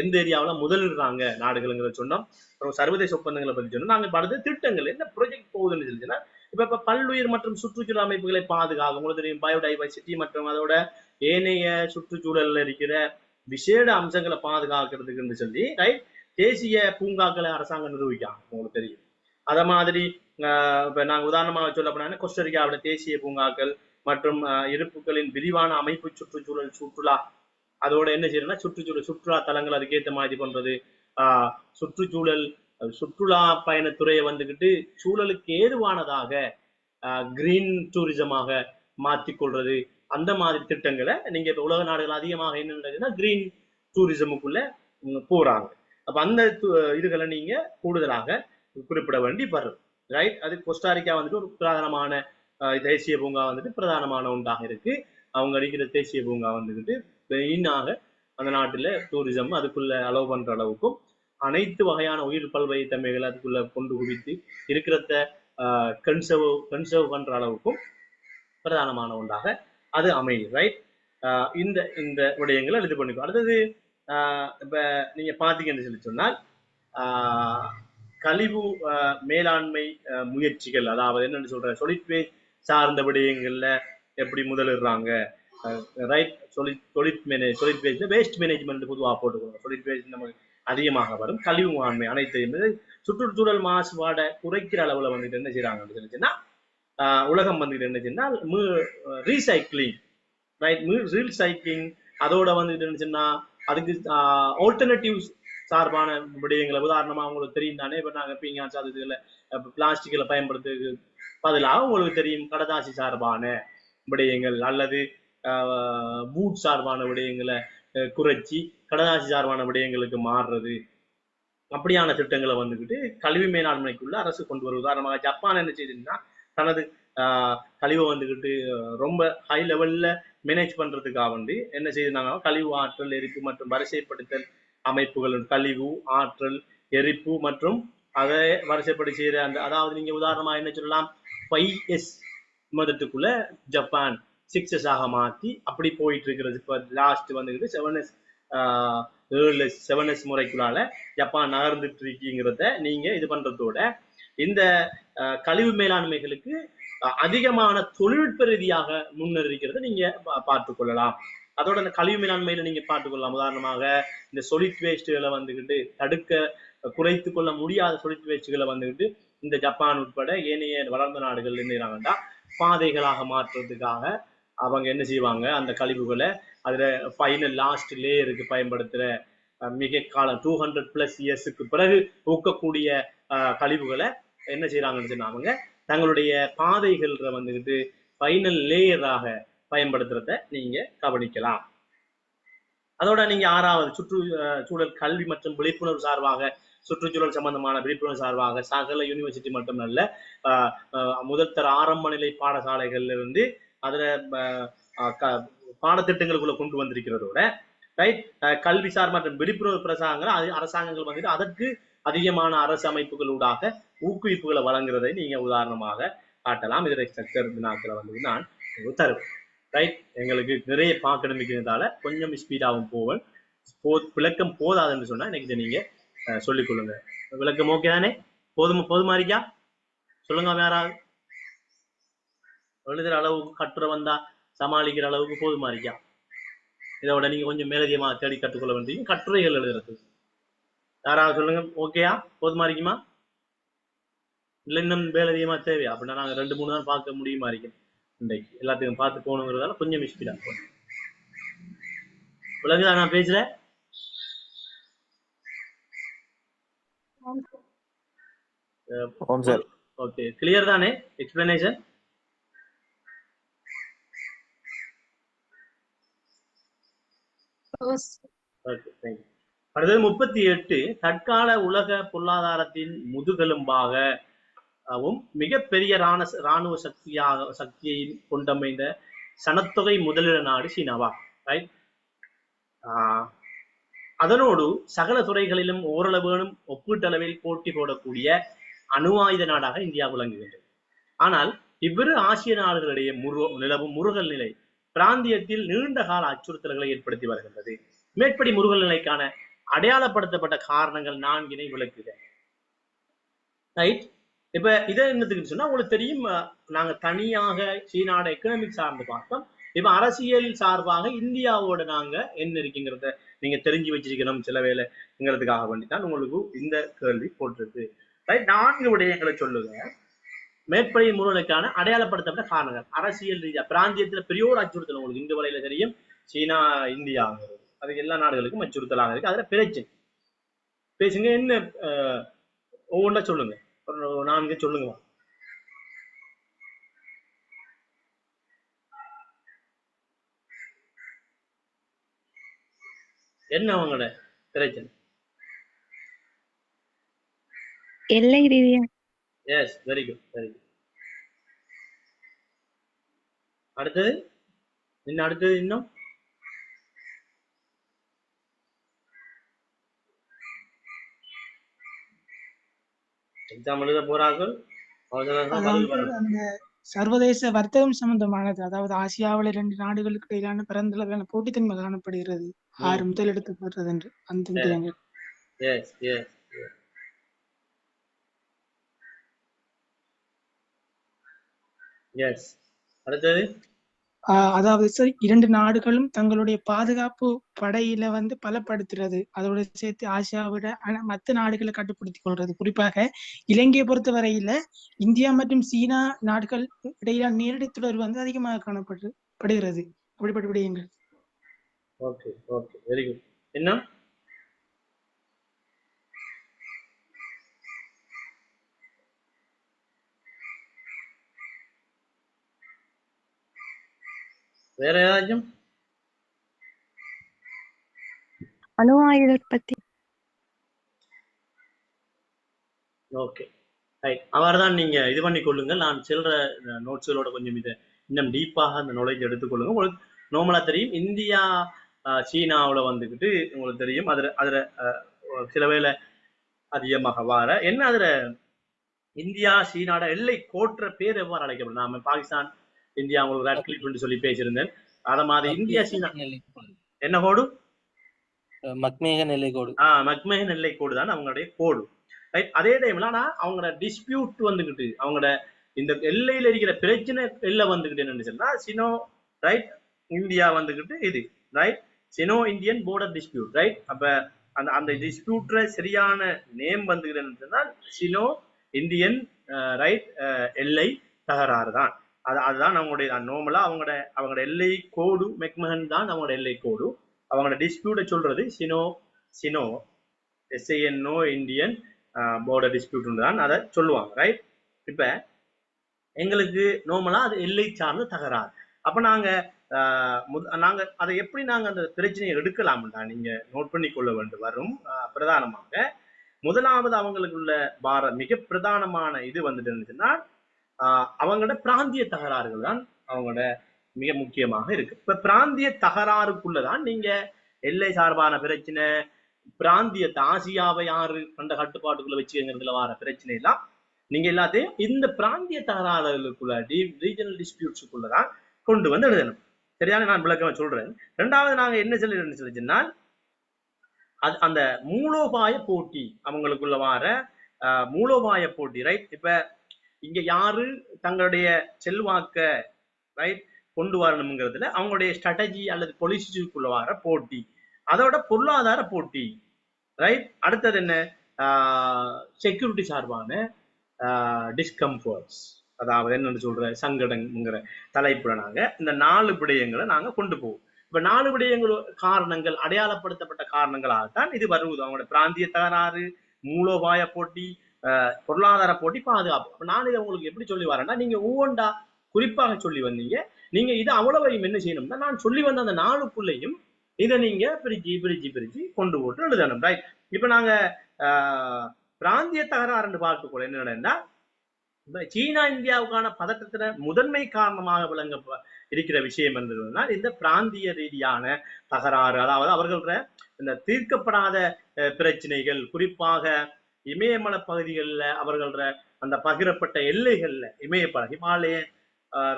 எந்த ஏரியாவுல முதலிடுறாங்க நாடுகள்ங்கிறத சொன்னோம். அப்புறம் சர்வதேச ஒப்பந்தங்களை பத்தி சொன்னோம். நாங்க அடுத்த திட்டங்கள் என்ன ப்ராஜெக்ட் போகுதுன்னு சொல்லிச்சுன்னா இப்ப பல்லுயிர் மற்றும் சுற்றுச்சூழல் அமைப்புகளை பாதுகாக்கும் உங்களுக்கு தெரியும் பயோடைவர்சிட்டி மற்றும் அதோட ஏனைய சுற்றுச்சூழல்ல இருக்கிற விசேட அம்சங்களை பாதுகாக்கிறதுக்குன்னு சொல்லி ரைட் தேசிய பூங்காக்களை அரசாங்கம் நிர்வகிக்காங்க உங்களுக்கு தெரியும். அத மாதிரி இப்ப நாங்க உதாரணமாக சொல்ல போனா கோஸ்டரிக்காவோட தேசிய பூங்காக்கள் மற்றும் இருப்புகளின் விரிவான அமைப்பு சுற்றுச்சூழல் சுற்றுலா அதோட என்ன செய்யறதுன்னா சுற்றுலா தலங்கள் அதுக்கேற்ற மாதிரி பண்றது சுற்றுலா பயணத்துறையை வந்துகிட்டு சூழலுக்கு ஏதுவானதாக கிரீன் டூரிசமாக மாற்றிக்கொள்றது அந்த மாதிரி திட்டங்களை நீங்க இப்ப உலக நாடுகள் அதிகமாக என்ன நடக்குதுன்னா கிரீன் டூரிசமுக்குள்ள போறாங்க. அப்ப அந்த இதுகளை நீங்க கூடுதலாக குறிப்பிட வேண்டி வருது. ரைட். அது கோஸ்டாரிக்கா வந்துட்டு ஒரு பிரதானமான தேசிய பூங்கா வந்துட்டு பிரதானமான ஒன்றாக இருக்கு. அவங்க அடிக்கிற தேசிய பூங்கா வந்துகிட்டு மெயினாக அந்த நாட்டுல டூரிசம் அதுக்குள்ள அலோவ் பண்ற அளவுக்கும் அனைத்து வகையான உயிர் பல்வகை தன்மைகளை அதுக்குள்ள கொண்டு குவித்து இருக்கிறத கன்சர்வ் பண்ற அளவுக்கும் பிரதானமான ஒன்றாக அது அமையுது. ரைட். இந்த இந்த விடயங்களை எழுதி பண்ணிக்கோ. அடுத்தது இப்ப நீங்க பாத்தீங்கன்னு சொல்லி சொன்னால் கழிவு மேலாண்மை முயற்சிகள், அதாவது என்னன்னு சொல்ற solid waste சார்ந்த விடயங்கள்ல எப்படி முதலிடுறாங்க, right? solid waste waste management பொதுவாக போட்டுக்கணும். solid waste நமக்கு அதிகமாக வரும் கழிவு மேலாண்மை அனைத்தையும் சுற்றுச்சூழல் மாசுபாடை குறைக்கிற அளவுல வந்துட்டு என்ன செய்யறாங்கன்னு சொல்லிச்சுன்னா உலகம் வந்துட்டு என்ன செய்யணும்னா ரீசைக்ளிங், ரைட்? ரீசைக்ளிங் அதோட வந்துட்டு இருந்துச்சுன்னா அதுக்கு ஆல்டர்னேட்டிவ்ஸ் சார்பான விடயங்களை, உதாரணமா உங்களுக்கு தெரியும் தானே, இப்ப நாங்க பீங்கான் சாதத்துல பிளாஸ்டிக்களை பயன்படுத்துறதுக்கு பதிலாக உங்களுக்கு தெரியும் கடதாசி சார்பான விடயங்கள் அல்லது பூட் சார்பான விடயங்களை குறைச்சி கடதாசி சார்பான விடயங்களுக்கு மாறுறது, அப்படியான திட்டங்களை வந்துக்கிட்டு கழிவு மேலாண்மைக்குள்ள அரசு கொண்டு வரும். உதாரணமாக ஜப்பான் என்ன செய்யுதுன்னா தனது கழிவை வந்துக்கிட்டு ரொம்ப ஹை லெவல்ல மேனேஜ் பண்றதுக்காக வந்து என்ன செய்யுதுனாங்க, கழிவு ஆற்றல் எரிப்பு மற்றும் வரிசைப்படுத்தல் அமைப்புகள், கழிவு ஆற்றல் எரிப்பு மற்றும் அதை வரிசைப்படி செய்யற அந்த, அதாவது நீங்க உதாரணமா என்ன சொல்லலாம், 5S மதத்துக்குள்ள ஜப்பான் 6S ஆக மாத்தி அப்படி போயிட்டு இருக்கிறது. இப்ப லாஸ்ட் வந்துக்கிட்டு 7S முறைக்குள்ளால ஜப்பான் நகர்ந்துட்டு இருக்கீங்கிறத நீங்க இது பண்றதோட இந்த கழிவு மேலாண்மைகளுக்கு அதிகமான தொழில்நுட்ப ரீதியாக முன்னேறிக்கிறத நீங்க பார்த்துக் கொள்ளலாம். அதோட அந்த கழிவு மேலாண்மையில நீங்க பார்த்துக்கொள்ளலாம். உதாரணமாக இந்த solid wasteகளை வந்துகிட்டு குறைத்து கொள்ள முடியாத solid wasteகளை வந்துகிட்டு இந்த ஜப்பான் உட்பட ஏனைய வளர்ந்த நாடுகள் என்ன செய்யறாங்கன்னா பாதைகளாக மாற்றுறதுக்காக அவங்க என்ன செய்வாங்க, அந்த கழிவுகளை அதுல ஃபைனல் லாஸ்ட் லேயருக்கு பயன்படுத்துற மிக காலம் 200+ இயர்ஸுக்கு பிறகு ஊக்கக்கூடிய கழிவுகளை என்ன செய்யறாங்கன்னு சொன்னா அவங்க தங்களுடைய பாதைகள்ல வந்துகிட்டு ஃபைனல் லேயராக பயன்படுத்துறத நீங்க கவனிக்கலாம். அதோட நீங்க 6வது சுற்றுச்சூழல் கல்வி மற்றும் விழிப்புணர்வு சார்பாக, சுற்றுச்சூழல் சம்பந்தமான விழிப்புணர்வு சார்பாக சகல யூனிவர்சிட்டி மட்டுமல்ல முதல்தர ஆரம்ப நிலை பாடசாலைகள்ல இருந்து அதுல பாடத்திட்டங்களுக்குள்ள கொண்டு வந்திருக்கிறதோட ரைட் கல்வி சார் மற்றும் விழிப்புணர்வு அரசாங்கங்கள் வந்துட்டு அதற்கு அதிகமான அரசு அமைப்புகளூடாக ஊக்குவிப்புகளை வழங்குறதை நீங்க உதாரணமாக காட்டலாம். இதனை ஸ்ட்ரக்சர் வினாக்களை வந்து நான் தருவேன். ரைட், எங்களுக்கு நிறைய பார்க்கணும் இருக்கிறதால கொஞ்சம் ஸ்பீடாகவும் போவேன். விளக்கம் போதாதுன்னு சொன்னா எனக்கு நீங்க சொல்லிக் கொள்ளுங்க. விளக்கம் ஓகே தானே? போதுமா இருக்கா? சொல்லுங்க. யாராவது எழுதுற அளவுக்கு கட்டுரை வந்தா சமாளிக்கிற அளவுக்கு போதுமா இருக்கா? இதோட நீங்க கொஞ்சம் மேலதிகமா தேடி கற்றுக்கொள்ள வேண்டிய கட்டுரைகள் எழுதுறது யாராவது சொல்லுங்க. ஓகேயா? போதுமா இருக்குமா? இல்லை இன்னும் மேலதிகமா தேவையா? அப்படின்னா நாங்க 2-3 நாள் பார்க்க முடியுமா இருக்கேன். இன்றைக்கு எல்லாத்தையும் பார்த்து போகணுங்கிறதால கொஞ்சம் ஸ்பீடா போகணும். விளங்குதா நான் பேசுறேன்? ஓகே, கிளியர் தானே எக்ஸ்பிளனேஷன்? Okay, thank you. அடுத்தது 38 தற்கால உலக பொருளாதாரத்தின் முதுகெலும்பாகவும் மிகப்பெரிய இராணுவ சக்தியை கொண்டமைந்த சனத்தொகை முதலிட நாடு சீனாவா? ரைட். அதனோடு சகல துறைகளிலும் ஓரளவேனும் ஒப்பீட்டளவில் போட்டி போடக்கூடிய அணு ஆயுத நாடாக இந்தியா விளங்குகின்றது. ஆனால் இவ்விரு ஆசிய நாடுகளிடையே நிலவும் முருகல் நிலை பிராந்தியத்தில் நீண்ட கால அச்சுறுத்தல்களை ஏற்படுத்தி வருகின்றது. மேற்படி முருகல் நிலைக்கான அடையாளப்படுத்தப்பட்ட காரணங்கள் 4 விளக்குக. ரைட். இப்ப இதை என்னத்துக்குன்னு சொன்னா உங்களுக்கு தெரியும், நாங்க தனியாக சீனாவோட எக்கனாமிக் சார்ந்து பார்த்தோம். இப்ப அரசியல் சார்பாக இந்தியாவோட நாங்க என்ன இருக்குங்கிறத நீங்க தெரிஞ்சு வச்சிருக்கணும் சில வேலைங்கிறதுக்காக வேண்டித்தான் உங்களுக்கு இந்த கேள்வி போட்டிருக்கு. ரைட். 4 விடயங்களை சொல்லுங்க. மேற்படி முருகலுக்கான அடையாளப்படுத்தப்பட்ட காரணங்கள் அரசியல் ரீதியா பிராந்தியத்துல பெரிய ஒரு அச்சுறுத்தல் உங்களுக்கு இந்த வரையில தெரியும். சீனா இந்தியாங்கிறது அது எல்லா நாடுகளுக்கும் அச்சுறுத்தலாக இருக்கு. அதுல பிரச்சனை பேசுங்க. என்ன ஒவ்வொன்றா சொல்லுங்க. 4 சொல்லுங்க. என்ன அவங்களோட பிரச்சனை? எல்லை ரீதியா. Yes, very good, very good. அடுத்தது இன்னும் எக்ஸாம் எழுத போறார்கள். அந்த சர்வதேச வர்த்தகம் சம்பந்தமானது. அதாவது ஆசியாவில் 2 நாடுகளுக்கு இடையிலான பரந்தளவிலான போட்டித்தன்மை காணப்படுகிறது. ம். 6 முதலிடத்தை பெறுறது என்று அந்த விடயங்கள். எஸ் எஸ் எஸ் அடுத்தது அதாவது சார் 2 நாடுகளும் தங்களுடைய பாதுகாப்பு படையில வந்து பலப்படுத்துறது, அதோட சேர்த்து ஆசியாவிட மற்ற நாடுகளை கட்டுப்படுத்திக் கொள்றது. குறிப்பாக இலங்கையை பொறுத்த வரையில இந்தியா மற்றும் சீனா நாடுகள் இடையிலான நேரடி தொடர்பு வந்து அதிகமாக காணப்படுகிறது. அப்படிப்பட்ட விடயங்கள். Okay okay very good. என்ன வேற ஏதாச்சும்? அணு ஆயுத உற்பத்தி. Okay right. அவர்தான் நீங்க இது பண்ணி கொள்ளுங்கள். நான் செல்ற நோட்ஸ்களோட கொஞ்சம் இதை இன்னும் டீப்பாக அந்த நாலேஜ் எடுத்துக்கொள்ளுங்க. உங்களுக்கு நார்மலா தெரியும் இந்தியா சீனாவுல வந்துக்கிட்டு உங்களுக்கு தெரியும் அதுல சில வேளை அதிகமாக வார என்ன அதுல இந்தியா சீனாட எல்லை கோட்டுற பேர் எவ்வாறு அழைக்கப்படும்? நாம பாகிஸ்தான் இந்தியா உங்களுக்கு ரெட் கிளிப் சொல்லி பேசியிருந்தேன். அத மாதிரி இந்தியா சீனா என்ன கோடு? மக்மேகன் எல்லை கோடு. மக்மேகன் எல்லை கோடு தான் அவங்களுடைய கோடு. ரைட். அதே டைம்ல ஆனா அவங்களோட டிஸ்பியூட் வந்துகிட்டு அவங்களோட இந்த எல்லையில இருக்கிற பிரச்சனை எல்லை வந்துகிட்டு என்னன்னு சொன்னா சினோ ரைட் இந்தியா வந்துகிட்டு இது right Sino Indian border dispute right. அப்ப அந்த அந்த டிஸ்பியூட்ல சரியான நேம் வந்துகிட்டு என்னன்னு சொன்னா சினோ இந்தியன் ரைட் எல்லை தகராறு தான். அதுதான் அவங்களுடைய நார்மலா அவங்களோட எல்லை கோடு மெக்மஹன் தான் அவங்களோட எல்லை கோடு. அவங்களோட டிஸ்பியூட்டை சொல்றது சினோ எஸ்ஏஎன்ஓ இந்தியன் பார்டர் டிஸ்பியூட் தான் அதை சொல்லுவாங்க ரைட். இப்ப எங்களுக்கு நார்மலா அது எல்லை சார்ந்த தகராறு. அப்ப நாங்க அதை எப்படி நாங்க அந்த பிரச்சனையை எடுக்கலாம்டா நீங்க நோட் பண்ணி கொள்ள வேண்டும் வரும். பிரதானமாக முதலாவது அவங்களுக்குள்ள மிக பிரதானமான இது வந்துட்டு இருந்துச்சுன்னா அவங்களோட பிராந்திய தகராறுகள் தான் அவங்களோட மிக முக்கியமாக இருக்கு. இப்ப பிராந்திய தகராறுக்குள்ளதான் நீங்க எல்லை சார்பான பிரச்சனை பிராந்தியத்தை ஆசியாவை யாரு கண்ட கட்டுப்பாட்டுக்குள்ள வச்சுக்கிறதுல வர பிரச்சனை எல்லாம் நீங்க எல்லாத்தையும் இந்த பிராந்திய தகராறுகளுக்குள்ள ரீஜனல் டிஸ்பியூட்ஸுக்குள்ளதான் கொண்டு வந்து எழுதணும். சரியான நான் விளக்கமா சொல்றேன். ரெண்டாவது நாங்க என்ன சொல்லிச்சுன்னா அது அந்த மூலோபாய போட்டி அவங்களுக்குள்ள வர மூலோபாய போட்டி ரைட். இப்ப இங்க யாரு தங்களுடைய செல்வாக்க ரைட் கொண்டு வரணுங்கிறதுல அவங்களுடைய ஸ்ட்ராட்டஜி அல்லது பொலிசிக்குள்ள வர போட்டி, அதோட பொருளாதார போட்டி ரைட். அடுத்தது என்ன செக்யூரிட்டி சார்பான டிஸ்கம்ஃபர்ட்ஸ், அதாவது என்னன்னு சொல்ற சங்கடங்கிற தலைப்புல நாங்க இந்த 4 விடயங்களை நாங்க கொண்டு போவோம். இப்ப 4 விடயங்கள் காரணங்கள் அடையாளப்படுத்தப்பட்ட காரணங்களாகத்தான் இது வருவது. அவங்களோட பிராந்திய தகராறு, மூலோபாய போட்டி, பொருளாதார போட்டி, பாதுகாப்பு. அப்ப நான் இதை உங்களுக்கு எப்படி சொல்லி வரேன்னா நீங்க ஒவ்வொன்றா குறிப்பாக சொல்லி வந்தீங்க. நீங்க இது அவ்வளவையும் என்ன செய்யணும்னா நான் சொல்லி வந்த அந்த 4க்குள்ளேயும் இதை நீங்க பிரிச்சு கொண்டு போட்டு எழுதணும் ரைட். இப்ப நாங்க பிராந்திய தகராறு பார்க்கக்கூட என்னன்னா சீனா இந்தியாவுக்கான பதட்டத்துல முதன்மை காரணமாக விளங்க இருக்கிற விஷயம் என்றதுனால் இந்த பிராந்திய ரீதியான தகராறு, அதாவது அவர்கள இந்த தீர்க்கப்படாத பிரச்சனைகள், குறிப்பாக இமயமலை பகுதிகளில் அவர்கள அந்த பகிரப்பட்ட எல்லைகள்ல ஹிமாலய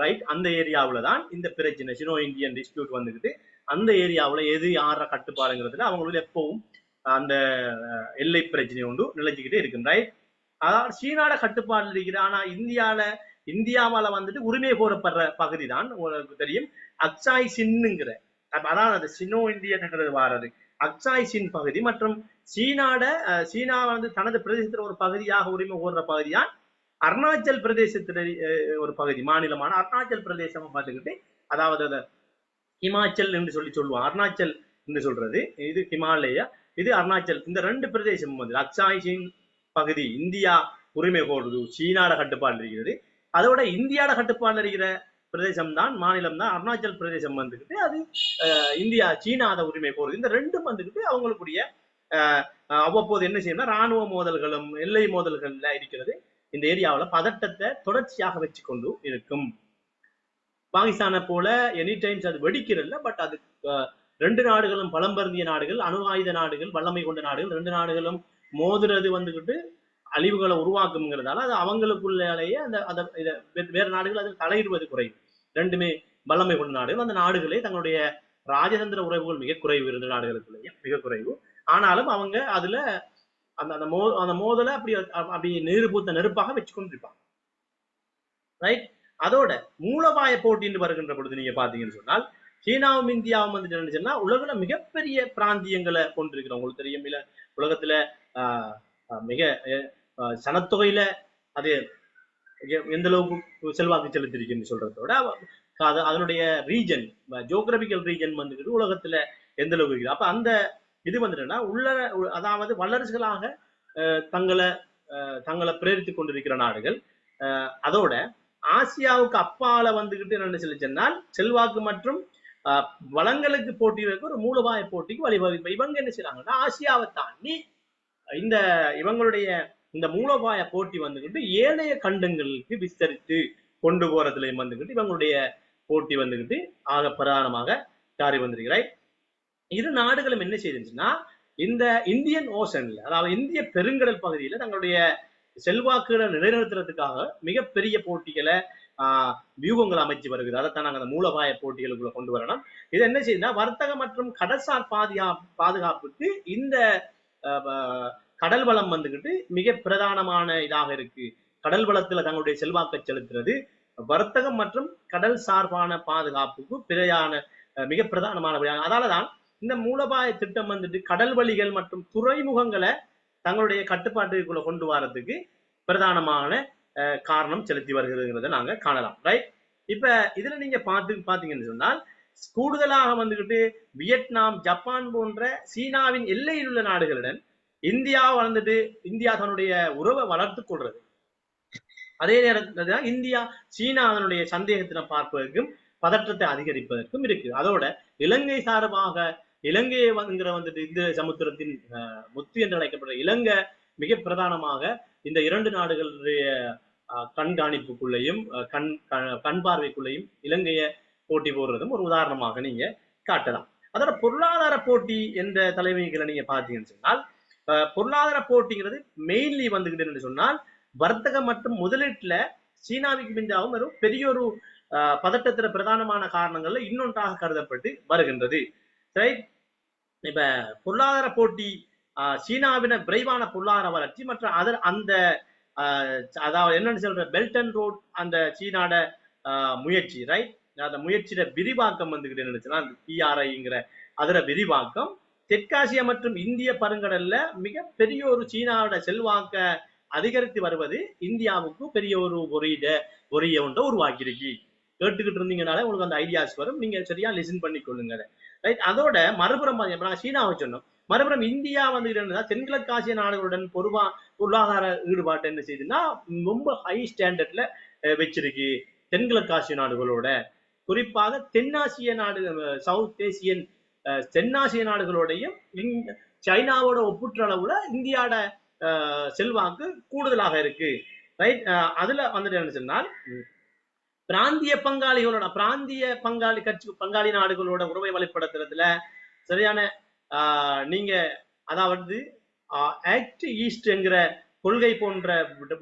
ரைட் அந்த ஏரியாவில தான் இந்த பிரச்சனை சினோ இந்தியன் டிஸ்பியூட் வந்துக்கிட்டு அந்த ஏரியாவில் எது யார கட்டுப்பாடுங்கிறதுல அவங்களோட எப்பவும் அந்த எல்லை பிரச்சனை ஒன்று நிலைச்சுக்கிட்டே இருக்கு ரைட். அதாவது சீனாட கட்டுப்பாடு இருக்கிற ஆனா இந்தியாவால வந்துட்டு உரிமை கோரப்படுற பகுதி தான் உங்களுக்கு தெரியும் அக்சாய் சின்னுங்கிற, அதாவது சினோ இந்தியன்ங்கிறது வாரது அக்சாய் சின் பகுதி மற்றும் சீனா வந்து தனது பிரதேசத்துல ஒரு பகுதியாக உரிமை கோர்ற பகுதியான் அருணாச்சல் பிரதேசத்துல ஒரு பகுதி மாநிலமான அருணாச்சல் பிரதேசம் பார்த்துக்கிட்டு, அதாவது ஹிமாச்சல் என்று சொல்லுவோம். அருணாச்சல் என்று சொல்றது இது ஹிமாலயா, இது அருணாச்சல். இந்த 2 பிரதேசம் வந்து அக்சாய் சின் பகுதி இந்தியா உரிமை கோருது, சீனாட கட்டுப்பாடு இருக்கிறது. அதோட இந்தியாட கட்டுப்பாடு இருக்கிற பிரதேசம் தான் மாநிலம் தான் அருணாச்சல் பிரதேசம் வந்துக்கிட்டு அது சீனா அதை உரிமை கோருது. இந்த 2ம் வந்துக்கிட்டு அவங்களுக்குரிய அவ்வப்போது என்ன செய்யணும்னா ராணுவ மோதல்களும் எல்லை மோதல்கள்ல இருக்கிறது. இந்த ஏரியாவில் பதட்டத்தை தொடர்ச்சியாக வச்சு கொண்டு இருக்கும். பாகிஸ்தானை போல எனி டைம்ஸ் அது வெடிக்கிறதில்ல, பட் அது 2 நாடுகளும் பழம்பருந்திய நாடுகள், அணு ஆயுத நாடுகள், வல்லமை கொண்ட நாடுகள், 2 நாடுகளும் மோதுறது வந்துகிட்டு அழிவுகளை உருவாக்குங்கிறதால அது அவங்களுக்குள்ளேயே அந்த வேற நாடுகள் அதில் தலையிடுவது குறைவு. ரெண்டுமே வல்லமை கொண்ட நாடுகள், அந்த நாடுகளே தங்களுடைய ராஜதந்திர உறவுகள் மிக குறைவு, இரண்டு நாடுகளுக்குள்ளேயே மிக குறைவு. ஆனாலும் அவங்க அதுல அந்த மோதலை அப்படி நீர்பூத்த நெருப்பாக வச்சு கொண்டிருப்பாங்க. ரைட். அதோட மூலபாய போட்டின்னு வருகின்ற பொழுது நீங்க பாத்தீங்கன்னு சொன்னால் சீனாவும் இந்தியாவும் வந்துட்டு என்ன சொன்னா உலகில மிகப்பெரிய பிராந்தியங்களை கொண்டிருக்கிறோம். உங்களுக்கு தெரியும் இல்ல, உலகத்துல மிக சனத்தொகையில அது எந்த அளவுக்கு செல்வாக்கு செலுத்திருக்குன்னு சொல்றதோட அதனுடைய ரீஜன், ஜியோகிராபிக்கல் ரீஜன் வந்துட்டு உலகத்துல எந்த அளவுக்கு இருக்குது. அப்ப அந்த இது வந்துட்டுன்னா அதாவது வல்லரசுகளாக தங்களை பிரேரித்துக் கொண்டிருக்கிற நாடுகள். அதோட ஆசியாவுக்கு அப்பால வந்துகிட்டு என்ன சொல்லிச்சென்னால் செல்வாக்கு மற்றும் வளங்களுக்கு போட்டி வைக்க ஒரு மூலபாய போட்டிக்கு வழிவகுப்பு. இவங்க என்ன செய்யறாங்கன்னா ஆசியாவை தாண்டி இவங்களுடைய இந்த மூலபாய போட்டி வந்துகிட்டு ஏனைய கண்டங்களுக்கு விஸ்தரித்து கொண்டு போறதுலயும் வந்துகிட்டு இவங்களுடைய போட்டி வந்துகிட்டு ஆக பிரதானமாக காரி வந்திருக்கிறாய். இரு நாடுகளும் என்ன செய்துச்சுன்னா இந்த இந்தியன் ஓசன்ல, அதாவது இந்திய பெருங்கடல் பகுதியில தங்களுடைய செல்வாக்குகளை நிலைநிறுத்துறதுக்காக மிகப்பெரிய போட்டிகளை வியூகங்கள் அமைச்சு வருகிறது. அதைத்தான் நாங்கள் அந்த மூலபாய போட்டிகளுக்குள்ள கொண்டு வரணும். இது என்ன செய்யுதுன்னா வர்த்தக மற்றும் கடல்சார் பாதுகாப்புக்கு இந்த கடல் வளம் வந்துகிட்டு மிக பிரதானமான இதாக இருக்கு. கடல் வளத்துல தங்களுடைய செல்வாக்கை செலுத்துறது வர்த்தகம் மற்றும் கடல் சார்பான பாதுகாப்புக்கு மிக பிரதானமான. அதாலதான் இந்த மூலபாய திட்டம் வந்துட்டு கடல் வழிகள் மற்றும் துறைமுகங்களை தங்களுடைய கட்டுப்பாட்டுக்குள்ள கொண்டு வரதுக்கு பிரதானமான காரணம் செலுத்தி வருகிறதுங்கிறத நாங்க காணலாம். ரைட். இப்ப இதுல நீங்க பாத்தீங்கன்னு சொன்னால் கூடுதலாக வந்துகிட்டு வியட்நாம், ஜப்பான் போன்ற சீனாவின் எல்லையில் உள்ள நாடுகளுடன் இந்தியா தன்னுடைய உறவை வளர்த்து கொள்றது. அதே நேரத்தில் இந்தியா சீனா அதனுடைய சந்தேகத்தினை பார்ப்பதற்கும் பதற்றத்தை அதிகரிப்பதற்கும் இருக்கு. அதோட இலங்கை சார்பாக இலங்கையை வந்துட்டு இந்த சமுத்திரத்தின் முத்து என்று அழைக்கப்படுற இலங்கை மிக பிரதானமாக இந்த இரண்டு நாடுகளுடைய கண்காணிப்புக்குள்ளேயும் கண் பார்வைக்குள்ளேயும் இலங்கையை போட்டி போடுறதும் ஒரு உதாரணமாக நீங்க காட்டலாம். அதோட பொருளாதார போட்டி என்ற தலைமைகளை நீங்க பார்த்தீங்கன்னு சொன்னால் பொருளாதார போட்டிங்கிறது மெயின்லி வந்துகிட்டு சொன்னால் வர்த்தகம் மற்றும் முதலீட்டுல சீனாவுக்கு இந்தியாவும் ஒரு பெரிய ஒரு பதட்டத்தில பிரதானமான காரணங்கள்ல இன்னொன்றாக கருதப்பட்டு வருகின்றது. ரைட். இப்ப பொருளாதார போட்டி சீனாவின விரைவான பொருளாதார வளர்ச்சி மற்றும் அந்த அதாவது என்னன்னு சொல்ற பெல்ட் அண்ட் ரோட் அந்த சீனாட முயற்சி. ரைட். அந்த முயற்சியோட விரிவாக்கம் வந்துகிட்டு என்னச்சுன்னா அந்த PRIங்கிற அதோட விரிவாக்கம் தெற்காசியா மற்றும் இந்திய பெருங்கடல்ல மிக பெரிய ஒரு சீனாவோட செல்வாக்க அதிகரித்து வருவது இந்தியாவுக்கு பெரிய ஒரு ஒன்றை உருவாக்கி இருக்கு. கேட்டுக்கிட்டு இருந்தீங்கனால உங்களுக்கு அந்த ஐடியாஸ் வரும். நீங்க சரியா லிசன் பண்ணி கொள்ளுங்க. ரைட். அதோட மறுபுறம் சீனாவை சொன்னோம், மறுபுறம் இந்தியா வந்து தென்கிழக்காசிய நாடுகளுடன் பொருளாதார ஈடுபாட்டை என்ன செய்யுதுன்னா ரொம்ப ஹை ஸ்டாண்டர்ட்ல வச்சிருக்கு. தென்கிழக்காசிய நாடுகளோட குறிப்பாக தென்னாசிய நாடுகள், சவுத் ஏசியன் தென்னாசிய நாடுகளோடையும் சைனாவோட ஒப்புற்ற அளவுல இந்தியாவோட செல்வாக்கு கூடுதலாக இருக்கு. ரைட். அதுல வந்துட்டு என்ன சொன்னால் பிராந்திய பங்காளி நாடுகளோட உறவை வலுப்படுத்துறதுல சரியான நீங்க அதாவது ஆக்ட் ஈஸ்ட்ங்கிற கொள்கை போன்ற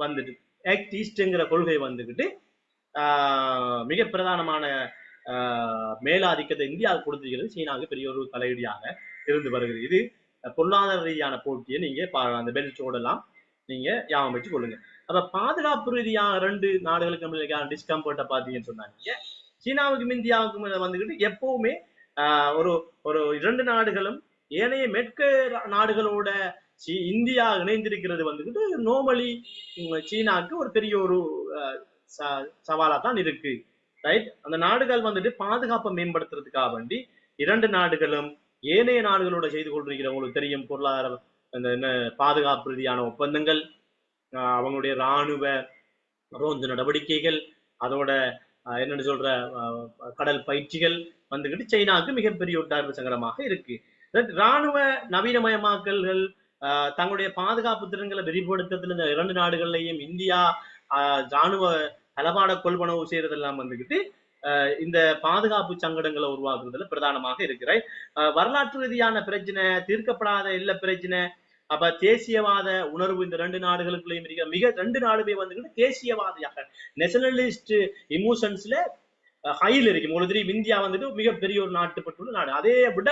வந்துட்டு ஆக்ட் ஈஸ்ட்ங்கிற கொள்கை வந்துகிட்டு மிக பிரதானமான மேலாதிக்கத்தை இந்தியாவுக்கு கொடுத்திருக்கிறது. சீனாவுக்கு பெரிய ஒரு தலையீடியாக இருந்து வருகிறது. இது பொருளாதார ரீதியான போட்டியை நீங்க அந்த பெல்ட்டோடலாம் நீங்க ஞாபகம் வச்சு கொள்ளுங்க. அப்ப பாதுகாப்பு ரீதியாக ரெண்டு நாடுகளுக்கு டிஸ்கம்பர்ட்டை பார்த்தீங்கன்னு சொன்னாங்க. சீனாவுக்கும் இந்தியாவுக்கும் வந்துகிட்டு எப்பவுமே ஒரு இரண்டு நாடுகளும் ஏனைய மேற்கு நாடுகளோட இந்தியா இணைந்திருக்கிறது வந்துகிட்டு நோர்மலி சீனாவுக்கு ஒரு பெரிய ஒரு சவாலா தான் இருக்கு. ரைட். அந்த நாடுகள் வந்துட்டு பாதுகாப்பை மேம்படுத்துறதுக்காக வேண்டி இரண்டு நாடுகளும் ஏனைய நாடுகளோட செய்து கொண்டிருக்கிற உங்களுக்கு தெரியும் பொருளாதார அந்த பாதுகாப்பு ரீதியான ஒப்பந்தங்கள், அவங்களுடைய இராணுவ ரோந்து நடவடிக்கைகள், அதோட என்னன்னு சொல்ற கடல் பயிற்சிகள் வந்துகிட்டு சைனாவுக்கு மிகப்பெரிய ஒரு தர்ம சங்கடமாக இருக்கு. இராணுவ நவீனமயமாக்கல்கள் தங்களுடைய பாதுகாப்பு திறன்களை விரிவுபடுத்துறதுல இந்த இரண்டு நாடுகள்லையும் இந்தியா இராணுவ தளபாட கொள்வனவு செய்யறதெல்லாம் வந்துகிட்டு இந்த பாதுகாப்பு சங்கடங்களை உருவாக்குறதுல பிரதானமாக இருக்கிற வரலாற்று ரீதியான பிரச்சனை, தீர்க்கப்படாத இல்ல பிரச்சனை, அப்ப தேசியவாத உணர்வு இந்த ரெண்டு நாடுகளுக்குள்ளேயும் இருக்கிற ரெண்டு நாடுமே வந்துகிட்டு தேசியவாதியாக நேஷனலிஸ்ட் இமோஷன்ஸ்ல ஹையில் இருக்கு. உங்களுக்கு தெரியும் இந்தியா வந்துட்டு மிகப்பெரிய ஒரு நாட்டுப்பட்டுள்ள நாடு. அதே விட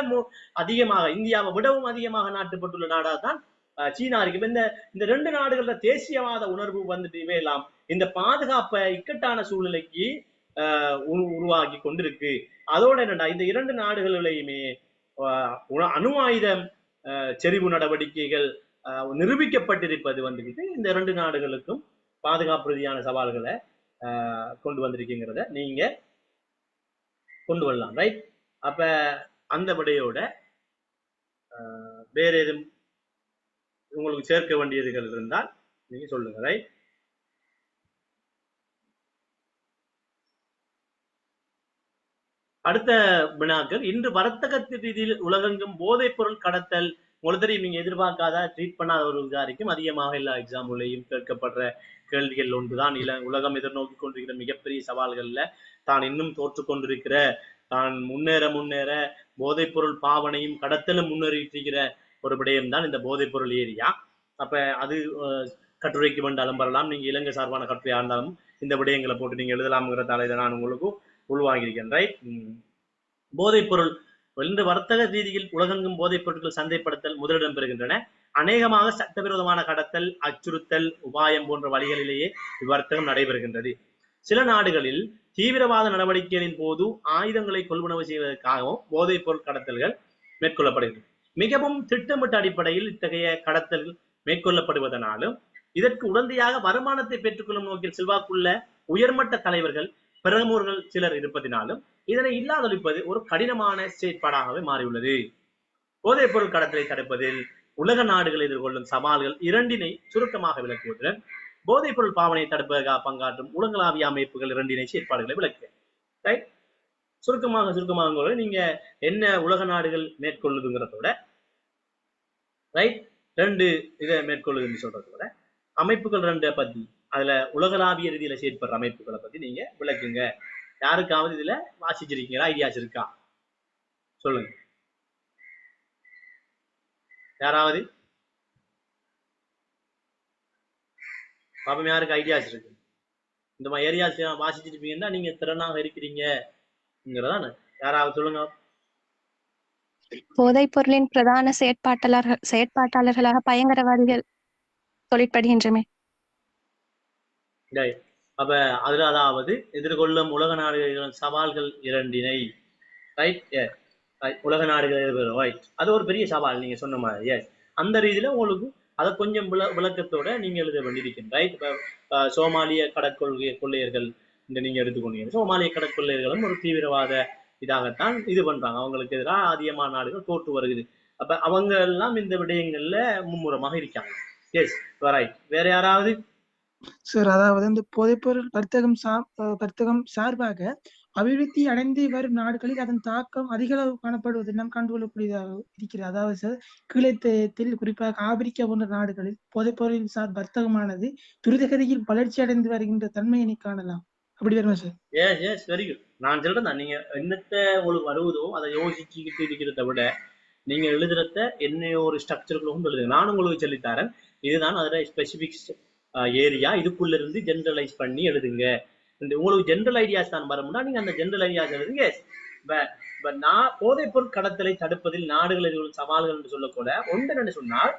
அதிகமாக இந்தியாவை விடவும் அதிகமாக நாட்டுப்பட்டுள்ள நாடா தான் சீனா இருக்கு. இந்த ரெண்டு நாடுகளோட தேசியவாத உணர்வு வந்துட்டு இவையெல்லாம் இந்த பாதுகாப்பை இக்கட்டான சூழ்நிலைக்கு உருவாக்கி கொண்டிருக்கு. அதோட என்னடா இந்த இரண்டு நாடுகளிலேயுமே அணு ஆயுதம் செறிவு நடவடிக்கைகள் நிரூபிக்கப்பட்டிருப்பது வந்துகிட்டு இந்த இரண்டு நாடுகளுக்கும் பாதுகாப்பு ரீதியான சவால்களை கொண்டு வந்திருக்குங்கிறத நீங்க கொண்டு வரலாம். ரைட். அப்ப அந்த விடையோட வேற எதுவும் உங்களுக்கு சேர்க்க வேண்டியதுகள் இருந்தால் நீங்க சொல்லுங்க. ரைட். அடுத்த வினாக்கள், இன்று வர்த்தக ரீதியில் உலகெங்கும் போதைப் பொருள் கடத்தல் உங்களுக்கு தெரியும் நீங்க எதிர்பார்க்காத ட்ரீட் பண்ணாத ஒரு விகாரிக்கும் அதிகமாக எல்லா எக்ஸாம்பிளையும் கேட்கப்படுற கேள்விகள் ஒன்றுதான். உலகம் எதிர்நோக்கி கொண்டிருக்கிற மிகப்பெரிய சவால்கள்ல தான் இன்னும் தோற்று கொண்டிருக்கிற, தான் முன்னேற போதைப் பொருள் பாவனையும் கடத்தலும் முன்னேறிட்டு இருக்கிற ஒரு விடயம் தான் இந்த போதைப் பொருள் ஏரியா. அப்ப அது கட்டுரைக்கு வேண்டாலும் வரலாம், நீங்க இலங்கை சார்பான கட்டுரையா இருந்தாலும் இந்த விடயங்களை போட்டு நீங்க எழுதலாம்ங்கிறதால இதை நான் உங்களுக்கு உள்வாங்கியிருக்கேன். ரைட். போதைப் பொருள் இன்று வர்த்தக ரீதியில் உலகெங்கும் போதைப் பொருட்கள் சந்தைப்படுத்தல் முதலிடம் பெறுகின்றன. அநேகமாக சட்டவிரோதமான கடத்தல், அச்சுறுத்தல், உபாயம் போன்ற வழிகளிலேயே இவ்வர்த்தகம் நடைபெறுகின்றது. சில நாடுகளில் தீவிரவாத நடவடிக்கைகளின் போது ஆயுதங்களை கொள்வனவு செய்வதற்காகவும் போதைப் பொருள் கடத்தல்கள் மேற்கொள்ளப்படுகின்றன. மிகவும் திட்டமிட்ட அடிப்படையில் இத்தகைய கடத்தல்கள் மேற்கொள்ளப்படுவதனாலும் இதற்கு உடனடியாக வருமானத்தை பெற்றுக்கொள்ளும் நோக்கில் செல்வாக்குள்ள உயர்மட்ட தலைவர்கள் பிரமுகர்கள் சிலர் இருப்பதினாலும் இதனை இல்லாதொழிப்பது ஒரு கடினமான செயற்பாடாகவே மாறியுள்ளது. போதைப் பொருள் கடத்தலை தடுப்பதில் உலக நாடுகள் எதிர்கொள்ளும் சவால்கள் இரண்டினை சுருக்கமாக விளக்குவதுடன் போதைப் பொருள் பாவனையை தடுப்பதற்காக பங்காற்றும் உலகளாவிய அமைப்புகள் இரண்டினை செயற்பாடுகளை விளக்கு. சுருக்கமாக நீங்க என்ன உலக நாடுகள் மேற்கொள்ளுதுங்கிறதோட ரைட் ரெண்டு இதை மேற்கொள்ளுதுன்னு சொல்றதோட அமைப்புகள் ரெண்டை பத்தி, அதுல உலகளாவிய ரீதியில செயற்படுற அமைப்புகளை பத்தி நீங்க விளக்குங்க. யாருக்காவது இதுல வாசிச்சிருக்கீங்களா? ஐடியாஸ் இருக்கா? சொல்லுங்க. யாராவது பாப்பம், யாருக்கு ஐடியாஸ் இருக்கு? இந்த மாதிரி ஏரியாஸ் வாசிச்சிருப்பீங்கன்னா நீங்க திறனாக இருக்கிறீங்கிறதான. யாராவது சொல்லுங்க. போதைப் பொருளின் பிரதான செயற்பாட்டாளர்களாக பயங்கரவாதிகள் தொழிற்படுகின்றமே. அப்ப அதுல அதாவது எதிர்கொள்ளும் உலக நாடுகளின் சவால்கள் இரண்டினை ரைட் உலக நாடுகள் அது ஒரு பெரிய சவால் நீங்க சொன்ன மாதிரி. அந்த ரீதியில உங்களுக்கு அதை கொஞ்சம் விளக்கத்தோட நீங்க எழுத வேண்டியிருக்கீங்க. ரைட். இப்ப சோமாலிய கொள்ளையர்கள் நீங்க எடுத்துக்கொண்டீங்க. சோமாலிய கடற்கொள்ளையர்களும் ஒரு தீவிரவாத இதாகத்தான் இது பண்றாங்க. அவங்களுக்கு எதிராக அதிகமான நாடுகள் தோற்று வருகிறது. அப்ப அவங்க எல்லாம் இந்த விடயங்கள்ல மும்முரமாக இருக்காங்க. S right. வேற யாராவது? சார், அதாவது இந்த போதைப்பொருள் வர்த்தகம் சார்பாக அபிவிருத்தி அடைந்து வரும் நாடுகளில் அதன் தாக்கம் அதிக அளவு காணப்படுவது நாம் கண்டுகொள்ளக்கூடியதாக இருக்கிறது. அதாவது சார், கீழத்தில் குறிப்பாக ஆப்பிரிக்கா போன்ற நாடுகளில் போதைப்பொருள் சார் வர்த்தகமானது துரிதகதியில் வளர்ச்சி அடைந்து வருகின்ற தன்மையினை காணலாம். அப்படி வருமா சார்? S very good. நான் சொல்றேன், நீங்க என்னத்தை உங்களுக்கு வருவதோ அதை யோசிச்சுக்கிட்டு இருக்கிறத விட நீங்க எழுதுறத என்ன ஒரு ஸ்ட்ரக்சருக்குள்ள எழுதுங்க. நான் உங்களுக்கு சொல்லித்தரேன். இதுதான் அதோட ஸ்பெசிபிக் ஏரியா, இதுக்குள்ள இருந்து ஜென்ரலைஸ் பண்ணி எழுதுங்க. உங்களுக்கு ஜென்ரல் ஐடியாஸ் தான் வரும்னா நீங்க அந்த ஜென்ரல் ஐடியாஸ் எழுதுங்க. நான் போதைப் பொருள் கடத்தலை தடுப்பதில் நாடுகள் எதிர்கொள்ளும் சவால்கள் என்று சொல்லக்கூட ஒன்று சொன்னால்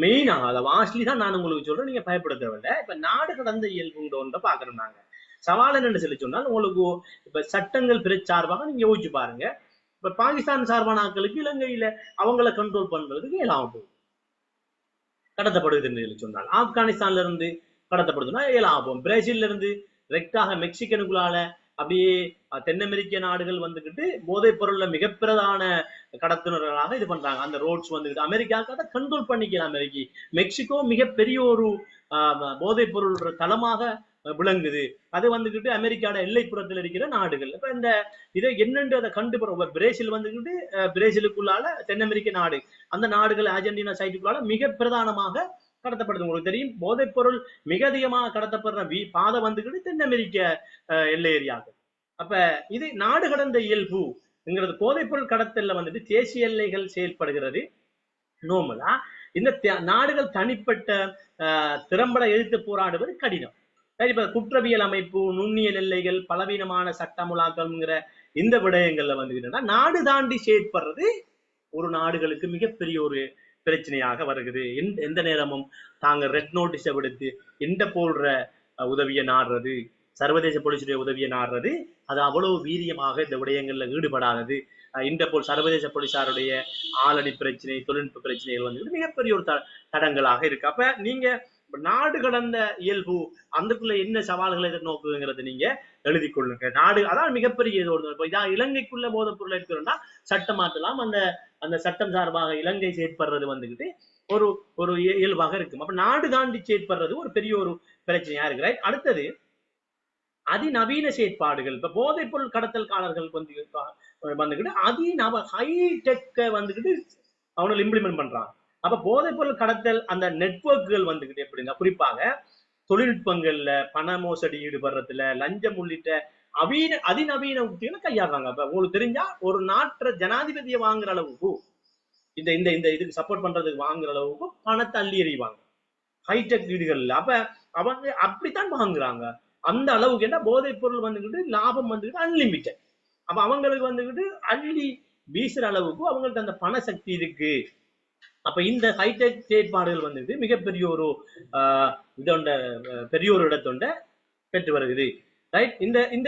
மெயினாக அதை வாஸ்ட்லி தான் நான் உங்களுக்கு சொல்றேன். நீங்க பயப்பட தேவையில்லை. இப்ப நாடு கடந்த இயல்பு ஒன்றை பாக்குறோம் நாங்க. சவால் என்னன்னு சொல்லி சொன்னால் உங்களுக்கு இப்ப சட்டங்கள் பிரச்சார்பாக நீங்க யோசிச்சு பாருங்க. இப்ப பாகிஸ்தான் சார்பான ஆட்களுக்கு இலங்கையில அவங்களை கண்ட்ரோல் பண்றதுக்கு இயலாம போகும். கடத்தப்படுது என்று சொன்னால் ஆப்கானிஸ்தான்ல இருந்து கடத்தப்படுதுன்னா இயலாம போகும். பிரேசில்ல இருந்து ரெக்டாக மெக்சிகனுக்குள்ளால அப்படியே தென் அமெரிக்க நாடுகள் வந்துகிட்டு போதைப் பொருள்ல மிகப்பிரதான கடத்துனர்களாக இது பண்றாங்க. அந்த ரோட்ஸ் வந்துகிட்டு அமெரிக்காவுக்கு அதை கண்ட்ரோல் பண்ணிக்கலாம். மெக்சிகோ மிகப்பெரிய ஒரு போதைப் பொருள் தளமாக விளங்குது. அது வந்துகிட்டு அமெரிக்காவோட எல்லைப்புறத்தில் இருக்கிற நாடுகள். இப்ப இந்த இதை என்னென்று அதை கண்டுபிடிப்போம். பிரேசில் வந்துகிட்டு பிரேசிலுக்குள்ளால தென் அமெரிக்க நாடு, அந்த நாடுகள் அர்ஜென்டினா சைட்டுக்குள்ளால மிக பிரதானமாக கடத்தப்படுது. உங்களுக்கு தெரியும் போதைப் பொருள் மிக அதிகமாக கடத்தப்படுற பாதை வந்துகிட்டு தென் அமெரிக்க எல்லை ஏரியாக்கள். அப்ப இது நாடு கடந்த இயல்புங்கிறது. போதைப் பொருள் கடத்தல்ல வந்துட்டு தேசிய எல்லைகள் செயல்படுகிறது நோமலா. இந்த நாடுகள் தனிப்பட்ட திறம்பட எதிர்த்து போராடுவது கடினம். இப்ப குற்றவியல் அமைப்பு, நுண்ணியல் எல்லைகள், பலவீனமான சட்டமுலாக்கம்ங்கிற இந்த விடயங்கள்ல வந்துக்கிட்டா நாடு தாண்டி செயற்படுறது ஒரு நாடுகளுக்கு மிகப்பெரிய ஒரு பிரச்சனையாக வருகிறது. எந்த நேரமும் தாங்க ரெட் நோட்டீஸை விடுத்து இன்டர்போல்ற உதவியை நாடுறது, சர்வதேச போலீசுடைய உதவியை நாடுறது, அது அவ்வளவு வீரியமாக இந்த விடயங்கள்ல ஈடுபடாதது. இன்டர்போல் சர்வதேச போலீசாருடைய ஆளணி பிரச்சனை, தொழில்நுட்ப பிரச்சனைகள் வந்து மிகப்பெரிய ஒரு தடங்களாக இருக்கு. அப்ப நீங்க நாடு கடந்த இயல்பு அந்தக்குள்ள என்ன சவால்களை எதிர்நோக்குங்கிறது நீங்க எழுதி கொள்ளுங்க. நாடு அதான் மிகப்பெரிய இது ஒரு இதான் இலங்கைக்குள்ள போதைப் பொருள் இருக்கிறோம்னா சட்டம் மாற்றலாம். அந்த சட்டம் சார்பாக இலங்கை செயற்படுறது வந்துகிட்டு ஒரு இயல்பாக இருக்கும். அப்ப நாடு தாண்டி செயற்படுறது ஒரு பெரிய ஒரு பிரச்சனையா இருக்கு. அடுத்தது அதிநவீன செயற்பாடுகள். இப்ப போதைப் பொருள் கடத்தல்காரர்கள் வந்துகிட்டு ஹைடெக்க வந்துகிட்டு அவங்களை இம்ப்ளிமெண்ட் பண்றாங்க. அப்ப போதைப் பொருள் கடத்தல் அந்த நெட்வொர்க்குகள் வந்துகிட்டு எப்படின்னா குறிப்பாக தொழில்நுட்பங்கள்ல பண மோசடி ஈடுபடுறதுல லஞ்சம் உள்ளிட்ட அதிநவீன உத்திகளை கையாடுறாங்க. அப்ப உங்களுக்கு தெரிஞ்சா ஒரு நாட்டு ஜனாதிபதியை வாங்குற அளவுக்கு இந்த இந்த இந்த இதுக்கு சப்போர்ட் பண்றதுக்கு வாங்குற அளவுக்கு பணத்தை அள்ளி எறிவாங்க ஹைடெக் வீடுகள்ல. அப்ப அவங்க அப்படித்தான் வாங்குறாங்க. அந்த அளவுக்கு என்ன போதைப் பொருள் வந்துகிட்டு லாபம் வந்துகிட்டு அன்லிமிட்டட். அப்ப அவங்களுக்கு வந்துகிட்டு அள்ளி வீசுற அளவுக்கு அவங்களுக்கு அந்த பண சக்தி இருக்கு. அப்ப இந்த ஹைடெக் செயற்பாடுகள் வந்துட்டு மிகப்பெரிய ஒரு இதொண்ட பெரிய ஒரு இடத்தொண்ட பெற்று வருகிறது. ரைட்.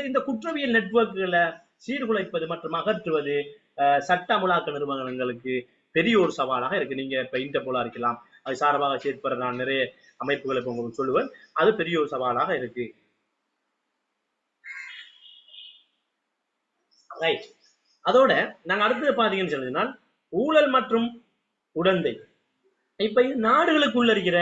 இந்த குற்றவியல் நெட்வொர்க்குகளை சீர்குலைப்பது மற்றும் அகற்றுவது சட்ட அமலாக்க நிறுவனங்களுக்கு பெரிய ஒரு சவாலாக இருக்கு. நீங்க இப்ப இன்டர்போலா இருக்கலாம், அது சார்பாக செயற்படுற நான் நிறைய அமைப்புகளை இப்ப உங்களுக்கு சொல்லுவேன், அது பெரிய ஒரு சவாலாக இருக்கு. ரைட். அதோட நாங்க அடுத்தது பாத்தீங்கன்னு சொன்னால் ஊழல் மற்றும் உடந்தை. இப்ப நாடுகளுக்குள்ள இருக்கிற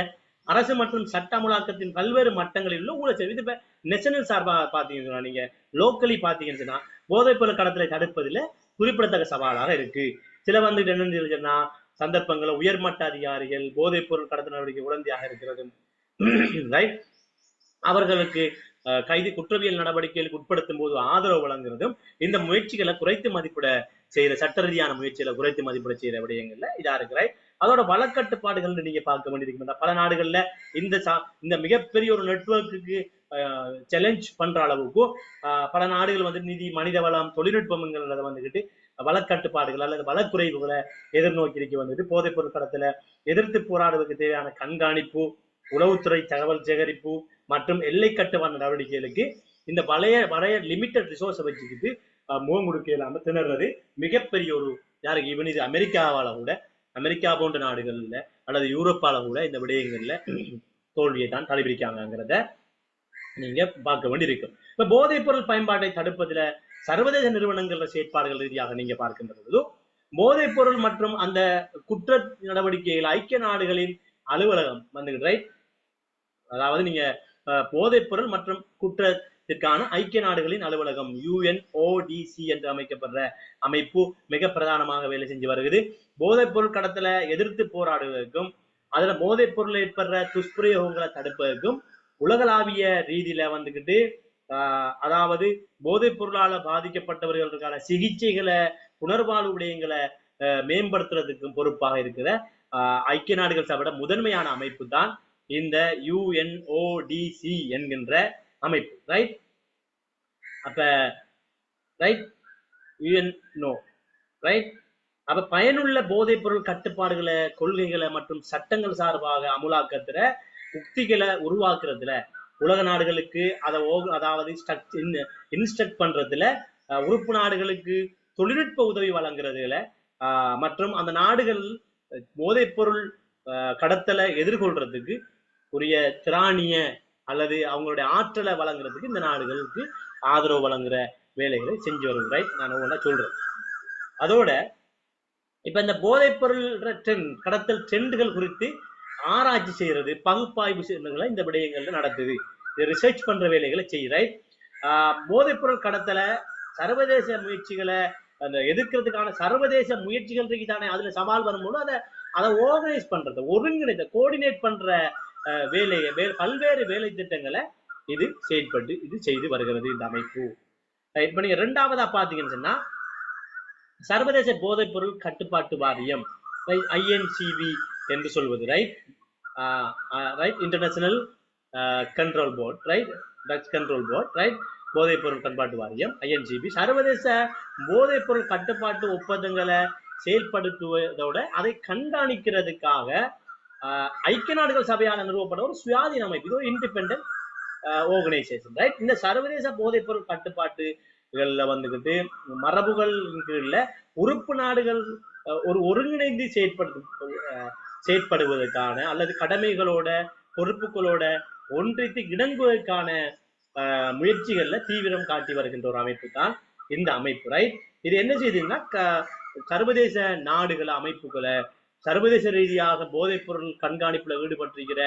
அரசு மற்றும் சட்ட அமலாக்கத்தின் பல்வேறு மட்டங்களில் உள்ள ஊழல் செய்வது. இப்ப நேஷனல் சார்பாக பாத்தீங்கன்னா நீங்க லோக்கலி பாத்தீங்கன்னு சொன்னா போதைப் பொருள் கடத்தலை தடுப்பதில் குறிப்பிடத்தக்க சவாலாக இருக்கு. சில வந்துட்டு என்னன்னு சொன்னா சந்தர்ப்பங்கள உயர்மட்ட அதிகாரிகள் போதைப் பொருள் கடத்தல் நடவடிக்கை உடந்தையாக இருக்கிறது. ரைட். அவர்களுக்கு கைது குற்றவியல் நடவடிக்கைகளுக்கு உட்படுத்தும் போது ஆதரவு வழங்குறதும் இந்த முயற்சிகளை குறைத்து மதிப்பிட செய்யற சட்ட ரீதியான முயற்சிகளை குறைத்து மதிப்பிட செய்யற விடயங்கள்ல இதா இருக்கு. ரைட். அதோட வழக்கட்டுப்பாடுகள் நீங்க பார்க்க வேண்டியிருக்கு. பல நாடுகள்ல இந்த மிகப்பெரிய ஒரு நெட்வொர்க்குக்கு சேலஞ்ச் பண்ற அளவுக்கும் பல நாடுகள் வந்து நிதி, மனித வளம், தொழில்நுட்பங்களை வந்துகிட்டு வழக்கட்டுப்பாடுகள் அல்லது வழக்குறைவுகளை எதிர்நோக்கி இருக்க வந்துட்டு போதைப் பொருள் கடத்தல எதிர்த்து போராடுவதற்கு தேவையான கண்காணிப்பு, உளவுத்துறை தகவல் சேகரிப்பு மற்றும் எல்லை கட்டுப்பாடு நடவடிக்கைகளுக்கு இந்த வளைய லிமிட்டட் ரிசோர்ஸை வச்சுக்கிட்டு முகம் கொடுக்க இல்லாம திணறது மிகப்பெரிய ஒரு யாருக்கு ஈவன் இது அமெரிக்காவால கூட, அமெரிக்கா போன்ற நாடுகள்ல அல்லது யூரோப்பால கூட இந்த விடயங்கள்ல தோல்வியை தான் கடைபிடிக்காங்கிறத நீங்க பார்க்க வேண்டி இருக்கும். இப்ப போதைப் பொருள் பயன்பாட்டை தடுப்பதுல சர்வதேச நிறுவனங்கள செயற்பாடுகள் ரீதியாக நீங்க பார்க்கின்ற பொழுது போதைப் பொருள் மற்றும் அந்த குற்ற நடவடிக்கைகள் ஐக்கிய நாடுகளின் அலுவலகம் வந்துகிட்டு. ரைட். அதாவது நீங்க போதைப் பொருள் மற்றும் குற்றத்திற்கான ஐக்கிய நாடுகளின் அலுவலகம் UNODC என்று அமைக்கப்படுற அமைப்பு மிக பிரதானமாக வேலை செஞ்சு வருகிறது. போதைப் பொருள் கடத்தலை எதிர்த்து போராடுவதற்கும் அதுல போதைப் பொருள் ஏற்படுற துஷ்பிரயோகங்களை தடுப்பதற்கும் உலகளாவிய ரீதியில வந்துகிட்டு அதாவது போதைப் பொருளால பாதிக்கப்பட்டவர்களுக்கான சிகிச்சைகளை, புனர்வாழ்வு விடயங்களை மேம்படுத்துறதுக்கும் பொறுப்பாக இருக்கிற ஐக்கிய நாடுகள் சபையோட முதன்மையான அமைப்பு தான் இந்த UNODC என்கின்ற அமைப்பு. ரைட். அப்ப ரைட் UNO. ரைட். அப்ப பயனுள்ள போதைப் பொருள் கட்டுப்பாடுகளை, கொள்கைகளை மற்றும் சட்டங்கள் சார்பாக அமுலாக்கத்துல உக்திகளை உருவாக்குறதுல உலக நாடுகளுக்கு அதாவது இன்ஸ்ட்ரக்ட் பண்றதுல, உறுப்பு நாடுகளுக்கு தொழில்நுட்ப உதவி வழங்குறதுல மற்றும் அந்த நாடுகள் போதைப் பொருள் கடத்தலை எதிர்கொள்றதுக்கு உரிய திராணிய அல்லது அவங்களுடைய ஆற்றலை வழங்குறதுக்கு இந்த நாடுகளுக்கு ஆதரவு வழங்குற வேலைகளை செஞ்சு வரும். ரைட். நான் ஒவ்வொன்றா சொல்றேன். அதோட இப்ப இந்த போதைப் பொருள் கடத்தல் ட்ரெண்டுகள் குறித்து ஆராய்ச்சி செய்யறது, பகுப்பாய்வு செய்யறதுகளை இந்த விடயங்கள்ல நடத்துது. ரிசர்ச் பண்ற வேலைகளை செய்ய. ரைட். போதைப் பொருள் கடத்தலை சர்வதேச முயற்சிகளை அந்த எதிர்க்கிறதுக்கான சர்வதேச முயற்சிகள் தானே அதுல சவால் வரும்போது அதை ஆர்கனைஸ் பண்றது, ஒருங்கிணைந்த கோஆர்டினேட் பண்ற பல்வேறு வேலை திட்டங்களை இது செய்து வருகிறது இந்த அமைப்பு. இப்ப நீங்க இரண்டாவதா பாத்தீங்கன்னு சொன்னா சர்வதேச போதைப் பொருள் கட்டுப்பாட்டு வாரியம் INCB என்று சொல்வது, right? Right, international control board, right, drugs control board, right, போதைப்பொருள் கட்டுப்பாட்டு வாரியம் INCB சர்வதேச போதைப்பொருள் கட்டுப்பாட்டு ஒப்பந்தங்களை செயல்படுத்துவதோட அதை கண்காணிக்கிறதுக்காக ஐக்கிய நாடுகள் சபையால் நிறுவப்பட்ட ஒரு சுயாதீன அமைப்பு, இது ஒரு இண்டிபெண்டன்ட் ஆர்கனைசேஷன், ரைட்? இந்த சர்வதேச போதைப்பொருள் கட்டுப்பாட்டுகள்ல வந்துகிட்டு மரபுகள் கீழ உறுப்பு நாடுகள் ஒரு ஒருங்கிணைந்து செயற்படுவதற்கான அல்லது கடமைகளோட பொறுப்புகளோட ஒன்றித்து இணங்குவதற்கான முயற்சிகள்ல தீவிரம் காட்டி வருகின்ற ஒரு அமைப்பு தான் இந்த அமைப்பு, ரைட்? இது என்ன செய்யுதுன்னா சர்வதேச நாடுகள் அமைப்புகளை சர்வதேச ரீதியாக போதைப் பொருள் கண்காணிப்புல ஈடுபட்டிருக்கிற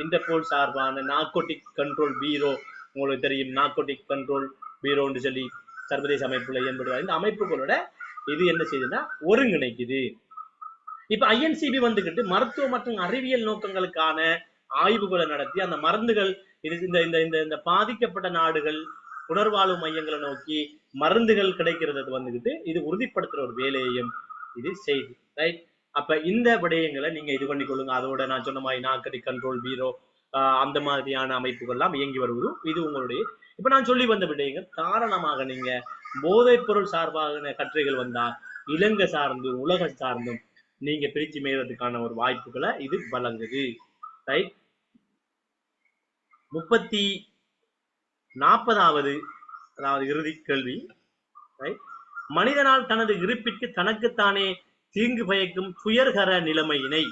இன்டர்போல் சார்பான நார்கோட்டிக் கண்ட்ரோல் பீரோ, உங்களுக்கு தெரியும் நார்கோட்டிக் கண்ட்ரோல் பீரோன்னு சொல்லி சர்வதேச அமைப்புல இயன்படுவார். இந்த அமைப்புகளோட இது என்ன செய்யுதுன்னா ஒருங்கிணைக்குது. இப்ப INCB வந்துகிட்டு மருத்துவ மற்றும் அறிவியல் நோக்கங்களுக்கான ஆய்வுகளை நடத்தி அந்த மருந்துகள் இது இந்த பாதிக்கப்பட்ட நாடுகள் புனர்வாழ்வு மையங்களை நோக்கி மருந்துகள் கிடைக்கிறது வந்துகிட்டு இது உறுதிப்படுத்துற ஒரு வேலையையும் இது செய்து, ரைட்? அப்ப இந்த விடயங்களை நீங்க இது பண்ணி கொள்ளுங்க. அதோட நான் சொன்ன மாதிரி நார்கோட்டிக் கண்ட்ரோல் பீரோ அந்த மாதிரியான அமைப்புகள் எல்லாம் இயங்கி வருவது இது உங்களுடைய இப்ப நான் சொல்லி வந்த விடயங்கள் காரணமாக நீங்க போதைப் பொருள் சார்பாக கட்டுரைகள் வந்தால் இலங்கை சார்ந்தும் உலக சார்ந்தும் நீங்க பிரிச்சு மேறதுக்கான ஒரு வாய்ப்புகளை இது வழங்குது, ரைட்? 40வது அதாவது இறுதி கேள்வி, ரைட்? மனிதனால் தனது இருப்பிற்கு தனக்குத்தானே தீங்கு பயக்கும் துயர்கர நிலைமையினை,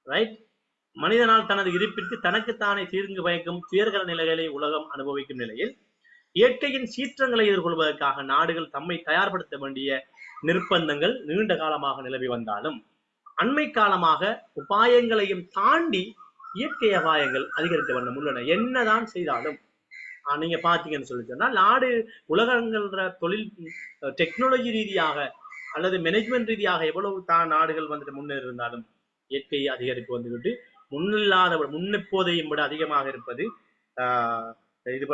ரைட்? மனிதனால் தனது இருப்பிற்கு தனக்குத்தானே தீங்கு பயக்கும் துயர்கர நிலைகளை உலகம் அனுபவிக்கும் நிலையில் இயற்கையின் சீற்றங்களை எதிர்கொள்வதற்காக நாடுகள் தம்மை தயார்படுத்த வேண்டிய நிர்பந்தங்கள் நீண்ட காலமாக நிலவி வந்தாலும் அண்மை காலமாக உபாயங்களையும் தாண்டி இயற்கை அபாயங்கள் அதிகரித்த வண்ணம் உள்ளன. என்னதான் செய்தாலும் நீங்க பாத்தீங்கன்னு சொல்லி சொன்னா நாடு உலகங்கள தொழில் டெக்னாலஜி ரீதியாக அல்லது மேனேஜ்மெண்ட் ரீதியாக எவ்வளவு தான் நாடுகள் வந்துட்டு முன்னேறி இருந்தாலும் இயற்கை அதிகரிப்பு வந்துவிட்டு முன்னெப்போதையும் விட அதிகமாக இருப்பது இது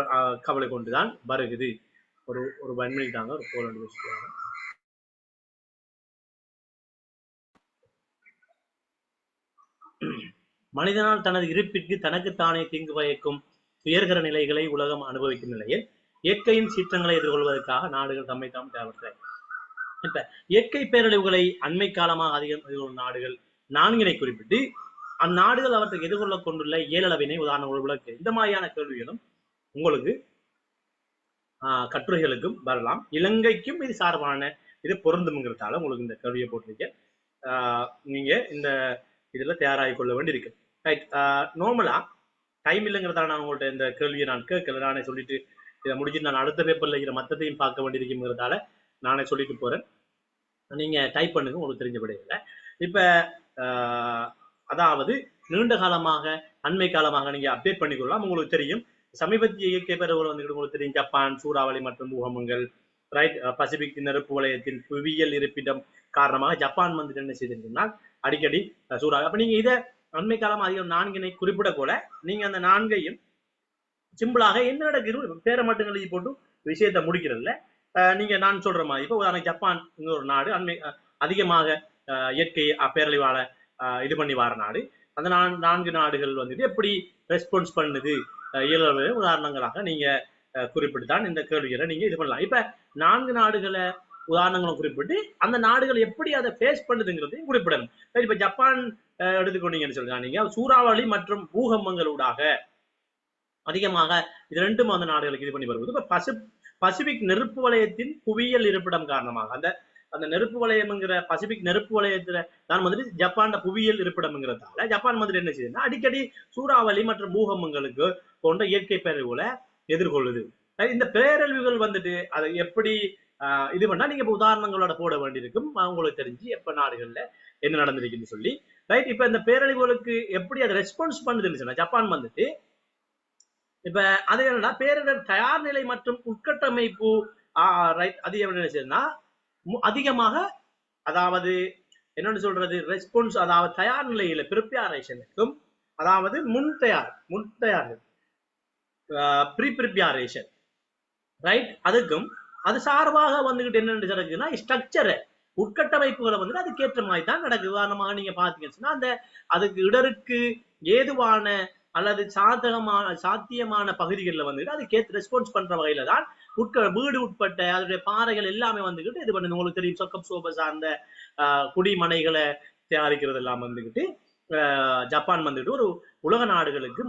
கவலை கொண்டுதான் வருகுது. ஒரு வன்மொழி தாங்க ஒரு போலண்டு விஷயம். மனிதனால் தனது இருப்பிற்கு தனக்குத்தானே தீங்கு பயக்கும் துயர்கர நிலைகளை உலகம் அனுபவிக்கும் நிலையில் இயற்கையின் சீற்றங்களை எதிர்கொள்வதற்காக நாடுகள் தம்மை தாம் தேவைப்படுற இப்ப இயற்கை பேரழிவுகளை அண்மை காலமாக அதிகம் நாடுகள் 4 குறிப்பிட்டு அந்நாடுகள் அவற்றை எதிர்கொள்ள கொண்டுள்ள இயலளவினை உதாரண விளக்கு. இந்த மாதிரியான கேள்விகளும் உங்களுக்கு கட்டுரைகளுக்கும் வரலாம். இலங்கைக்கும் இது சார்பான இது பொருந்தும்ங்கிறதால உங்களுக்கு இந்த கேள்வியை போட்டிருக்கேன். நீங்க இந்த இதுல தயாராகி கொள்ள வேண்டியிருக்கு, ரைட்? நார்மலா டைம் இல்லைங்கிறதால நான் உங்கள்கிட்ட இந்த கேள்வியை நான் கேட்கல. நானே சொல்லிட்டு இதை முடிச்சுட்டு நான் அடுத்த பேப்பர்ல இருக்கிற மற்றத்தையும் பார்க்க வேண்டியிருக்குங்கிறதால நானே சொல்லிட்டு போறேன். நீங்க டைப் பண்ணுங்க, உங்களுக்கு தெரிஞ்ச விடையில. இப்ப அதாவது நீண்ட காலமாக அண்மை காலமாக நீங்க அப்டேட் பண்ணிக்கொள்ளலாம். உங்களுக்கு தெரியும் சமீபத்திய இயற்கை பேரழிவுகள் வந்து உங்களுக்கு தெரியும் ஜப்பான் சூறாவளி மற்றும் பூகம்பங்கள், ரைட்? பசிபிக் நெருப்பு வலயத்தின் புவியியல் இருப்பிடம் காரணமாக ஜப்பான் வந்துட்டு என்ன செய்திருக்குன்னா அடிக்கடி சூறாவளி. அப்ப நீங்க இதை அண்மை காலம் அதிகம் 4 குறிப்பிட கூட நீங்க அந்த 4ஐயும் சிம்பிளாக என்ன நடக்குது பேரை மட்டும் எழுதி போட்டு விஷயத்தை முடிக்கிறதுல நீங்க நான் சொல்ற மாதிரி இப்போ உதாரணம் ஜப்பான் ஒரு நாடு அண்மை அதிகமாக இயற்கை பேரழிவால இது பண்ணி வர நாடு. அந்த 4 நாடுகள் வந்துட்டு எப்படி ரெஸ்பான்ஸ் பண்ணுது இயல்பு உதாரணங்களாக நீங்க குறிப்பிட்டுதான் இந்த கேள்விகளை நீங்க இது பண்ணலாம். இப்ப 4 நாடுகளை உதாரணங்களும் குறிப்பிட்டு அந்த நாடுகள் எப்படி அதை ஃபேஸ் பண்ணுதுங்கிறதையும் குறிப்பிடணும். இப்ப ஜப்பான் எடுத்துக்கொண்டீங்கன்னு சொல்லுங்க, நீங்க சூறாவளி மற்றும் பூகம்பங்களூடாக அதிகமாக இது 2 அந்த நாடுகளுக்கு இது பண்ணி வருவது. இப்ப பசிபிக் நெருப்பு வலயத்தின் புவியியல் இருப்பிடம் காரணமாக அந்த நெருப்பு வலயம்ங்கிற பசிபிக் நெருப்பு வலயத்துல தான் வந்துட்டு ஜப்பான் புவியியல் இருப்பிடம்ங்கிறதால ஜப்பான் வந்துட்டு என்ன செய்யுதுன்னா அடிக்கடி சூறாவளி மற்றும் பூகம்பங்களுக்கு போன்ற இயற்கை பேரழிவுகளை எதிர்கொள்ளுது. இந்த பேரழிவுகள் வந்துட்டு அதை எப்படி இது பண்ணா நீங்க இப்ப உதாரணங்களோட போட வேண்டியிருக்கும். உங்களுக்கு தெரிஞ்சு எப்ப நாடுகள்ல என்ன நடந்திருக்குன்னு சொல்லி, ரைட்? இப்ப இந்த பேரழிவுகளுக்கு எப்படி அதை ரெஸ்பான்ஸ் பண்ணுதுன்னு சொன்னா ஜப்பான் வந்துட்டு இப்ப அது என்னன்னா பேரிடர் தயார் நிலை மற்றும் உட்கட்டமைப்பு, ரைட்? அது என்ன செய்யுதுன்னா அதிகமாக அதாவது என்னன்னு சொல்றது ரெஸ்பான்ஸ், அதாவது தயார் நிலையில ப்ரிப்பேரேஷனுக்கும் அதாவது முன் தயார் ப்ரீ ப்ரிப்பேரேஷன், ரைட்? அதுக்கும் அது சார்பாக வந்துகிட்டு என்ன நடக்குதுன்னா ஸ்ட்ரக்சரை உட்கட்டமைப்புகளை வந்து அதுக்கேற்ற மாதிரி தான் நடக்குது. உதாரணமாக நீங்க பாத்தீங்கன்னா அந்த அதுக்கு இடருக்கு ஏதுவான அல்லது சாத்தியமான பகுதிகளில் வந்துட்டு அதுக்கேற்ற ரெஸ்பான்ஸ் பண்ற வகையில தான் வீடு உட்பட்ட அதனுடைய பாறைகள் எல்லாமே வந்துகிட்டு இது பண்ணுது. உங்களுக்கு தெரியும் சொக்கப் சோப சார்ந்த குடிமனைகளை தயாரிக்கிறது எல்லாம் வந்துகிட்டு ஜப்பான் வந்துட்டு ஒரு உலக நாடுகளுக்கு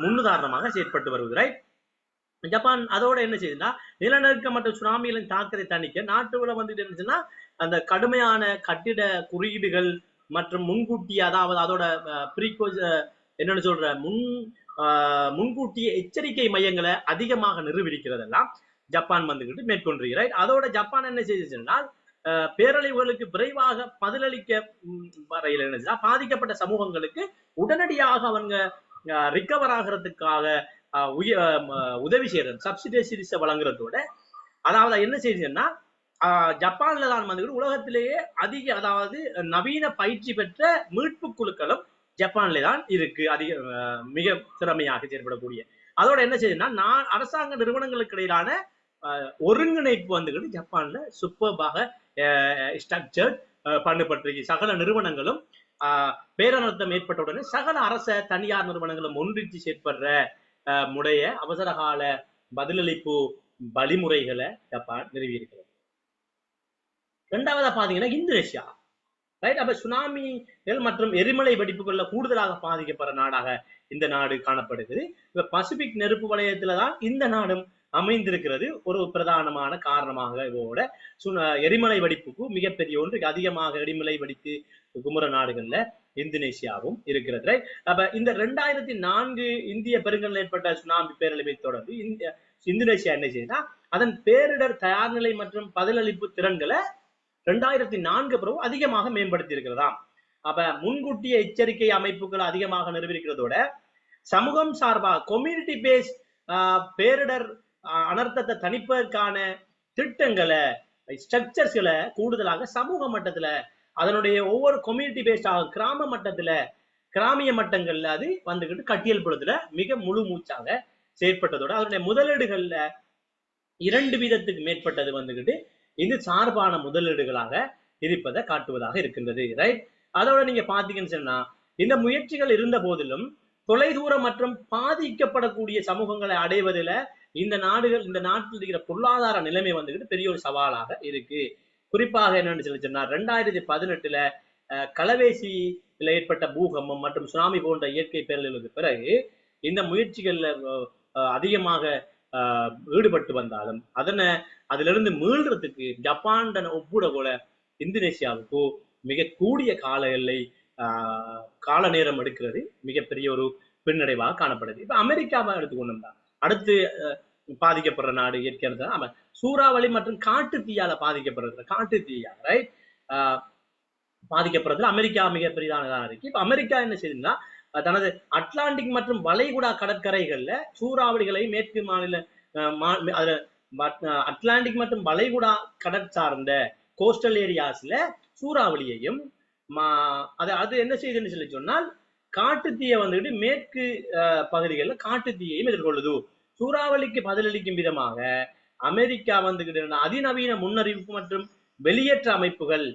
முன்னுதாரணமாக செயற்பட்டு வருவது. ரைட். ஜப்பான் அதோட என்ன செய்யுதுன்னா நிலநடுக்கம் மற்றும் சுனாமிகளின் தாக்கத்தை தணிக்க நாட்டுல வந்துட்டு என்னச்சுன்னா அந்த கடுமையான கட்டிட குறியீடுகள் மற்றும் முன்கூட்டிய அதாவது அதோட என்னன்னு சொல்ற முன்கூட்டிய எச்சரிக்கை மையங்களை அதிகமாக நிறுவிக்கிறதெல்லாம் ஜப்பான் வந்துகிட்டு மேற்கொண்டிருக்கிறார். அதோட ஜப்பான் என்ன செய்துச்சுன்னா பேரழிவுகளுக்கு விரைவாக பதிலளிக்க வரையில் என்ன பாதிக்கப்பட்ட சமூகங்களுக்கு உடனடியாக அவங்க ரிகவர் ஆகிறதுக்காக உதவி செய்யறது சப்சிடைஸ் வழங்குறதோட அதாவது என்ன செய்யுதுன்னா ஜப்பான்ல தான் வந்துகிட்டு உலகத்திலேயே அதிக அதாவது நவீன பயிற்சி பெற்ற மீட்பு குழுக்களும் ஜப்பான்ல தான் இருக்கு. அதிக மிக திறமையாக செயல்படக்கூடிய. அதோட என்ன செய்யுதுன்னா அரசாங்க நிறுவனங்களுக்கு இடையிலான ஒருங்கிணைப்பு வந்துகிட்டு ஜப்பான்ல சூப்பர்பாக ஸ்ட்ரக்சர்ட் பண்ணப்பட்டிருக்கு. சகல நிறுவனங்களும் பேரனர்த்தம் ஏற்பட்ட உடனே சகல அரச தனியார் நிறுவனங்களும் ஒன்றிச்சு செயற்படுற முடைய அவசரகால பதிலளிப்பு வழிமுறைகளை ஜப்பான் நிறுவி இருக்கிறது. இரண்டாவதா பாத்தீங்கன்னா இந்தோனேஷியா. ரைட். அப்ப சுனாமிகள் மற்றும் எரிமலை வெடிப்புகள்ல கூடுதலாக பாதிக்கப்படுற நாடாக இந்த நாடு காணப்படுகிறது. இப்ப பசிபிக் நெருப்பு வலயத்துலதான் இந்த நாடும் அமைந்திருக்கிறது. ஒரு பிரதானமான காரணமாக இதோட எரிமலை வெடிப்புக்கு மிகப்பெரிய ஒன்று அதிகமாக எரிமலை வெடித்து குமுற நாடுகள்ல இந்தோனேஷியாவும் இருக்கிறது. ரைட். அப்ப இந்த 2004 இந்திய பெருங்கடலில் ஏற்பட்ட சுனாமி பேரழிவை தொடர்ந்து இந்தோனேஷியா என்ன செய்யுதுன்னா அதன் பேரிடர் தயார்நிலை மற்றும் பதிலளிப்பு திறன்களை 2004 பிறகு அதிகமாக மேம்படுத்தி இருக்கிறதாம். அப்ப முன்கூட்டிய எச்சரிக்கை அமைப்புகள் அதிகமாக நிறுவிக்கிறதோட சமூகம் சார்பாக கம்யூனிட்டி பேஸ் பேரிடர் அனர்த்தத்தை தணிப்பதற்கான திட்டங்களை ஸ்ட்ரக்சர்ஸ்களை கூடுதலாக சமூக மட்டத்துல அதனுடைய ஒவ்வொரு கம்யூனிட்டி பேஸ்டாக கிராம மட்டத்துல கிராமிய மட்டங்கள்ல அது வந்துகிட்டு கட்டியல்படுத்துல மிக முழு மூச்சாக செயற்பட்டதோட அதனுடைய முதலீடுகள்ல 2 வீதத்துக்கு மேற்பட்டது வந்துகிட்டு இது சார்பான முதலீடுகளாக இருப்பதை காட்டுவதாக இருக்கின்றது. ரைட். அதோட நீங்க பாத்தீங்கன்னு சொன்னா இந்த முயற்சிகள் இருந்த போதிலும் தொலைதூர மற்றும் பாதிக்கப்படக்கூடிய சமூகங்களை அடைவதில் இந்த நாட்டில் இருக்கிற பொருளாதார நிலைமை வந்துகிட்டு பெரிய ஒரு சவாலாக இருக்கு. குறிப்பாக என்னன்னு சொல்லி சொன்னா 2018 கலவேசியில ஏற்பட்ட பூகம்பம் மற்றும் சுனாமி போன்ற இயற்கை பேரழிவுகளுக்கு பிறகு இந்த முயற்சிகள்ல அதிகமாக ஈடுபட்டு வந்தாலும் அதிலிருந்து மீள்றதுக்கு ஜப்பான் ஒப்புட போல இந்தோனேஷியாவுக்கு மிக கூடிய கால நேரம் எடுக்கிறது மிகப்பெரிய ஒரு பின்னடைவாக காணப்படுது. இப்ப அமெரிக்காவை எடுத்துக்கொண்டோம்னா அடுத்து பாதிக்கப்படுற நாடு இயற்கை சூறாவளி மற்றும் காட்டு தீயால ரைட் பாதிக்கப்படுறதுல அமெரிக்கா மிக பெரிதானதாக இருக்கு. இப்ப அமெரிக்கா என்ன செய்யுதுன்னா தனது அட்லாண்டிக் மற்றும் வளைகுடா கடற்கரைகள்ல சூறாவளிகளை மேற்கு மாநில அட்லாண்டிக் மற்றும் வளைகுடா கடற்சார்ந்த கோஸ்டல் ஏரியாஸ்ல சூறாவளியையும் அது என்ன செய்யுதுன்னு சொல்லி சொன்னால் காட்டுத்தீயை வந்துட்டு மேற்கு பகுதிகளில் காட்டுத்தீயையும் எதிர்கொள்ளுது. சூறாவளிக்கு பதிலளிக்கும் விதமாக அமெரிக்கா வந்துகிட்டு அதிநவீன முன்னறிவிப்பு மற்றும் வெளியேற்ற அமைப்புகள்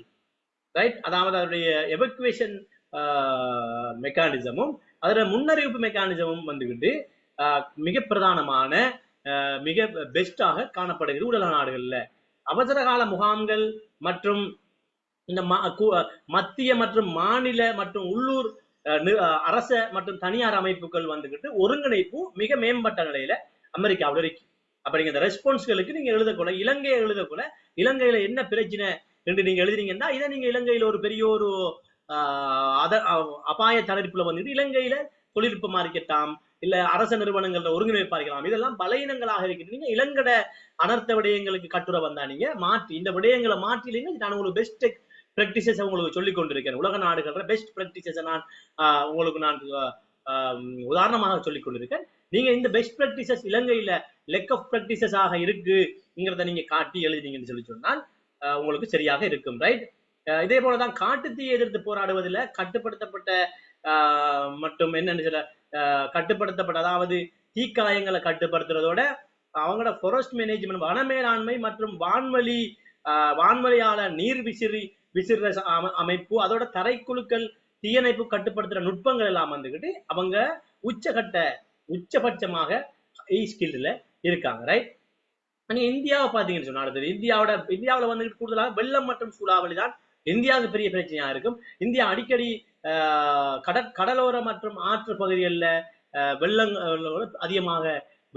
ரைட் அதாவது அதனுடைய எவக்குவேஷன் மெக்கானிசமும் அதோட முன்னறிவிப்பு மெக்கானிசமும் வந்துகிட்டு மிக பிரதானமான மிக பெஸ்டாக காணப்படுகிறது. உலக நாடுகள்ல அவசரகால முகாம்கள் மற்றும் இந்த மத்திய மற்றும் மாநில மற்றும் உள்ளூர் அரச மற்றும் தனியார் அமைப்புகள் வந்துகிட்டு ஒருங்கிணைப்பு மிக மேம்பட்ட நிலையில அமெரிக்காவில் இருக்கு. அப்ப நீங்க இந்த ரெஸ்பான்ஸ்களுக்கு நீங்க எழுதக்கூட இலங்கையில என்ன பிரச்சனை என்று நீங்க எழுதுறீங்கன்னா இதை நீங்க இலங்கையில ஒரு பெரிய ஒரு அபாய தடுப்புல வந்துட்டு இலங்கையில தொழில்நுட்பமா இருக்கட்டாம் இல்ல அரச நிறுவனங்கள்ல ஒருங்கிணைப்பா இருக்கலாம் இதெல்லாம் பலவீனங்களாக இருக்குது. நீங்க இலங்கட அனர்த்த விடயங்களுக்கு கட்டுரை வந்தா நீங்க மாற்றி இந்த விடயங்களை மாற்றிலீங்க. நான் உங்களுக்கு பெஸ்ட் பிராக்டிசஸ் உங்களுக்கு சொல்லிக் கொண்டிருக்கேன். உலக நாடுகள பெஸ்ட் பிராக்டிசஸ் நான் உங்களுக்கு உதாரணமாக சொல்லிக் கொண்டிருக்கேன். நீங்க இந்த பெஸ்ட் பிராக்டிசஸ் இலங்கையில லெக் ஆஃப் பிராக்டிசஸ் ஆக இருக்குங்கிறத நீங்க காட்டி எழுதினீங்கன்னு சொல்லி சொன்னால் உங்களுக்கு சரியாக இருக்கும். ரைட். இதே போலதான் காட்டுத்தீயை எதிர்த்து போராடுவதில் கட்டுப்படுத்தப்பட்ட மற்றும் என்னன்னு சொல்ல கட்டுப்படுத்தப்பட்ட அதாவது தீக்காயங்களை கட்டுப்படுத்துறதோட அவங்களோட ஃபாரஸ்ட் மேனேஜ்மெண்ட் வன மேலாண்மை மற்றும் வான்வழி வான்வழியால நீர் விசிற அமைப்பு, அதோட தரைக்குழுக்கள் தீயணைப்பு கட்டுப்படுத்துற நுட்பங்கள் எல்லாம் வந்துகிட்டு அவங்க உச்சபட்சமாக ஸ்கில்ல இருக்காங்க. ரைட். நீங்க இந்தியாவை பாத்தீங்கன்னு சொன்னா அடுத்தது இந்தியாவில் வந்துகிட்டு கூடுதலாக வெள்ளம் மற்றும் சூறாவளி தான் இந்தியாவுக்கு பெரிய பிரச்சனையா இருக்கும். இந்தியா அடிக்கடி கடலோர மற்றும் ஆற்று பகுதிகளில் வெள்ளங்களோட அதிகமாக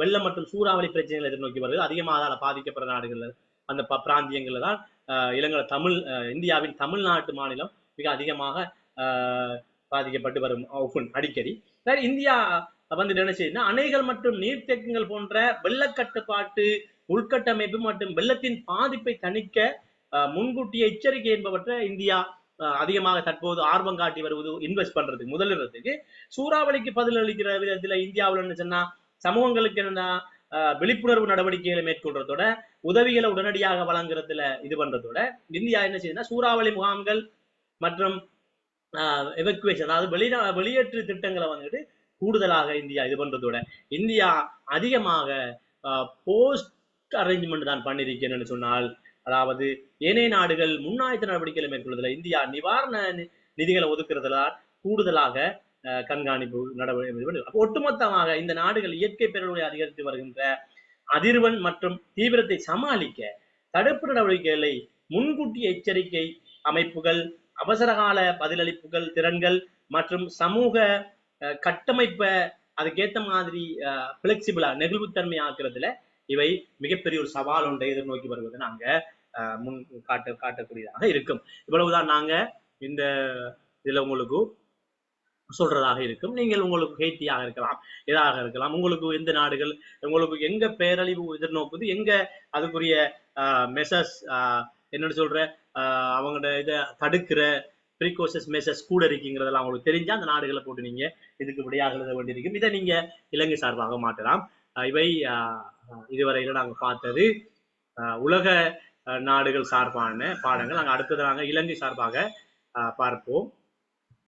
வெள்ளம் மற்றும் சூறாவளி பிரச்சனைகளை எதிர்நோக்கி வருது. அதிகமாக பாதிக்கப்படுற நாடுகள்ல அந்த பிராந்தியங்கள்ல தான் இலங்கை இந்தியாவின் தமிழ்நாட்டு மாநிலம் மிக அதிகமாக பாதிக்கப்பட்டு வரும் அடிக்கடி. இந்தியா வந்து என்ன செய்யுதுன்னா அணைகள் மற்றும் நீர்த்தேக்கங்கள் போன்ற வெள்ளக்கட்டுப்பாட்டு, உள்கட்டமைப்பு மற்றும் வெள்ளத்தின் பாதிப்பை தணிக்க முன்கூட்டிய எச்சரிக்கை என்பவற்றை இந்தியா அதிகமாக தற்போது ஆர்வம் காட்டி வருவது இன்வெஸ்ட் பண்றதுக்கு முதலிடத்துக்கு. சூறாவளிக்கு பதில் அளிக்கிற விதத்துல இந்தியாவில் என்ன சொன்னா சமூகங்களுக்கு என்னன்னா விழிப்புணர்வு நடவடிக்கைகளை மேற்கொள்றதோட உதவிகளை உடனடியாக வழங்குறதுல இது பண்றதோட இந்தியா என்ன செய்யுதுன்னா சூறாவளி முகாம்கள் மற்றும் எவக்குவேஷன், அதாவது வெளியேற்று திட்டங்களை வந்துட்டு கூடுதலாக இந்தியா இது பண்றதோட இந்தியா அதிகமாக போஸ்ட் அரேஞ்ச்மெண்ட் தான் பண்ணிருக்கேன்னு சொன்னால், அதாவது ஏனைய நாடுகள் முன்னாயத்த நடவடிக்கைகளை மேற்கொள்வதில் இந்தியா நிவாரண நிதிகளை ஒதுக்குறதுல கூடுதலாக கண்காணிப்பு நடவடிக்கை. ஒட்டுமொத்தமாக இந்த நாடுகள் இயற்கை பேரழிவை அதிகரித்து வருகின்ற அதிர்வெண் மற்றும் தீவிரத்தை சமாளிக்க தடுப்பு நடவடிக்கைகளை, முன்கூட்டிய எச்சரிக்கை அமைப்புகள், அவசரகால பதிலளிப்புகள் திறன்கள் மற்றும் சமூக கட்டமைப்பை அதுக்கேற்ற மாதிரி பிளெக்சிபிளா நெகிழ்வுத்தன்மை ஆக்குறதுல இவை மிகப்பெரிய ஒரு சவால் ஒன்றை எதிர்நோக்கி வருவதை நாங்க முன் காட்டக்கூடியதாக இருக்கும். இவ்வளவுதான் நாங்க இந்த இதுல உங்களுக்கு சொல்றதாக இருக்கும். நீங்கள் உங்களுக்கு ஹெய்ட்டியாக இருக்கலாம், எதாக இருக்கலாம், உங்களுக்கு எந்த நாடுகள் உங்களுக்கு எங்க பேரழிவு எதிர்நோக்குது, எங்க அதுக்குரிய மெசர்ஸ் என்னன்னு சொல்ற அவங்களோட இதை தடுக்கிற ப்ரீகாஷன்ஸ் மெசர்ஸ் கூட இருக்குங்கிறதெல்லாம் அவங்களுக்கு தெரிஞ்சா அந்த நாடுகளை போட்டு நீங்க இதுக்கு விடையாக எழுத வேண்டியிருக்கும். இதை நீங்க இலங்கை சார்பாக மாற்றலாம். இவை இதுவரையில நாங்க பார்த்தது உலக நாடுகள் சார்பான பாடங்கள். நாங்கள் அடுத்தது நாங்கள் இலங்கை சார்பாக பார்ப்போம்.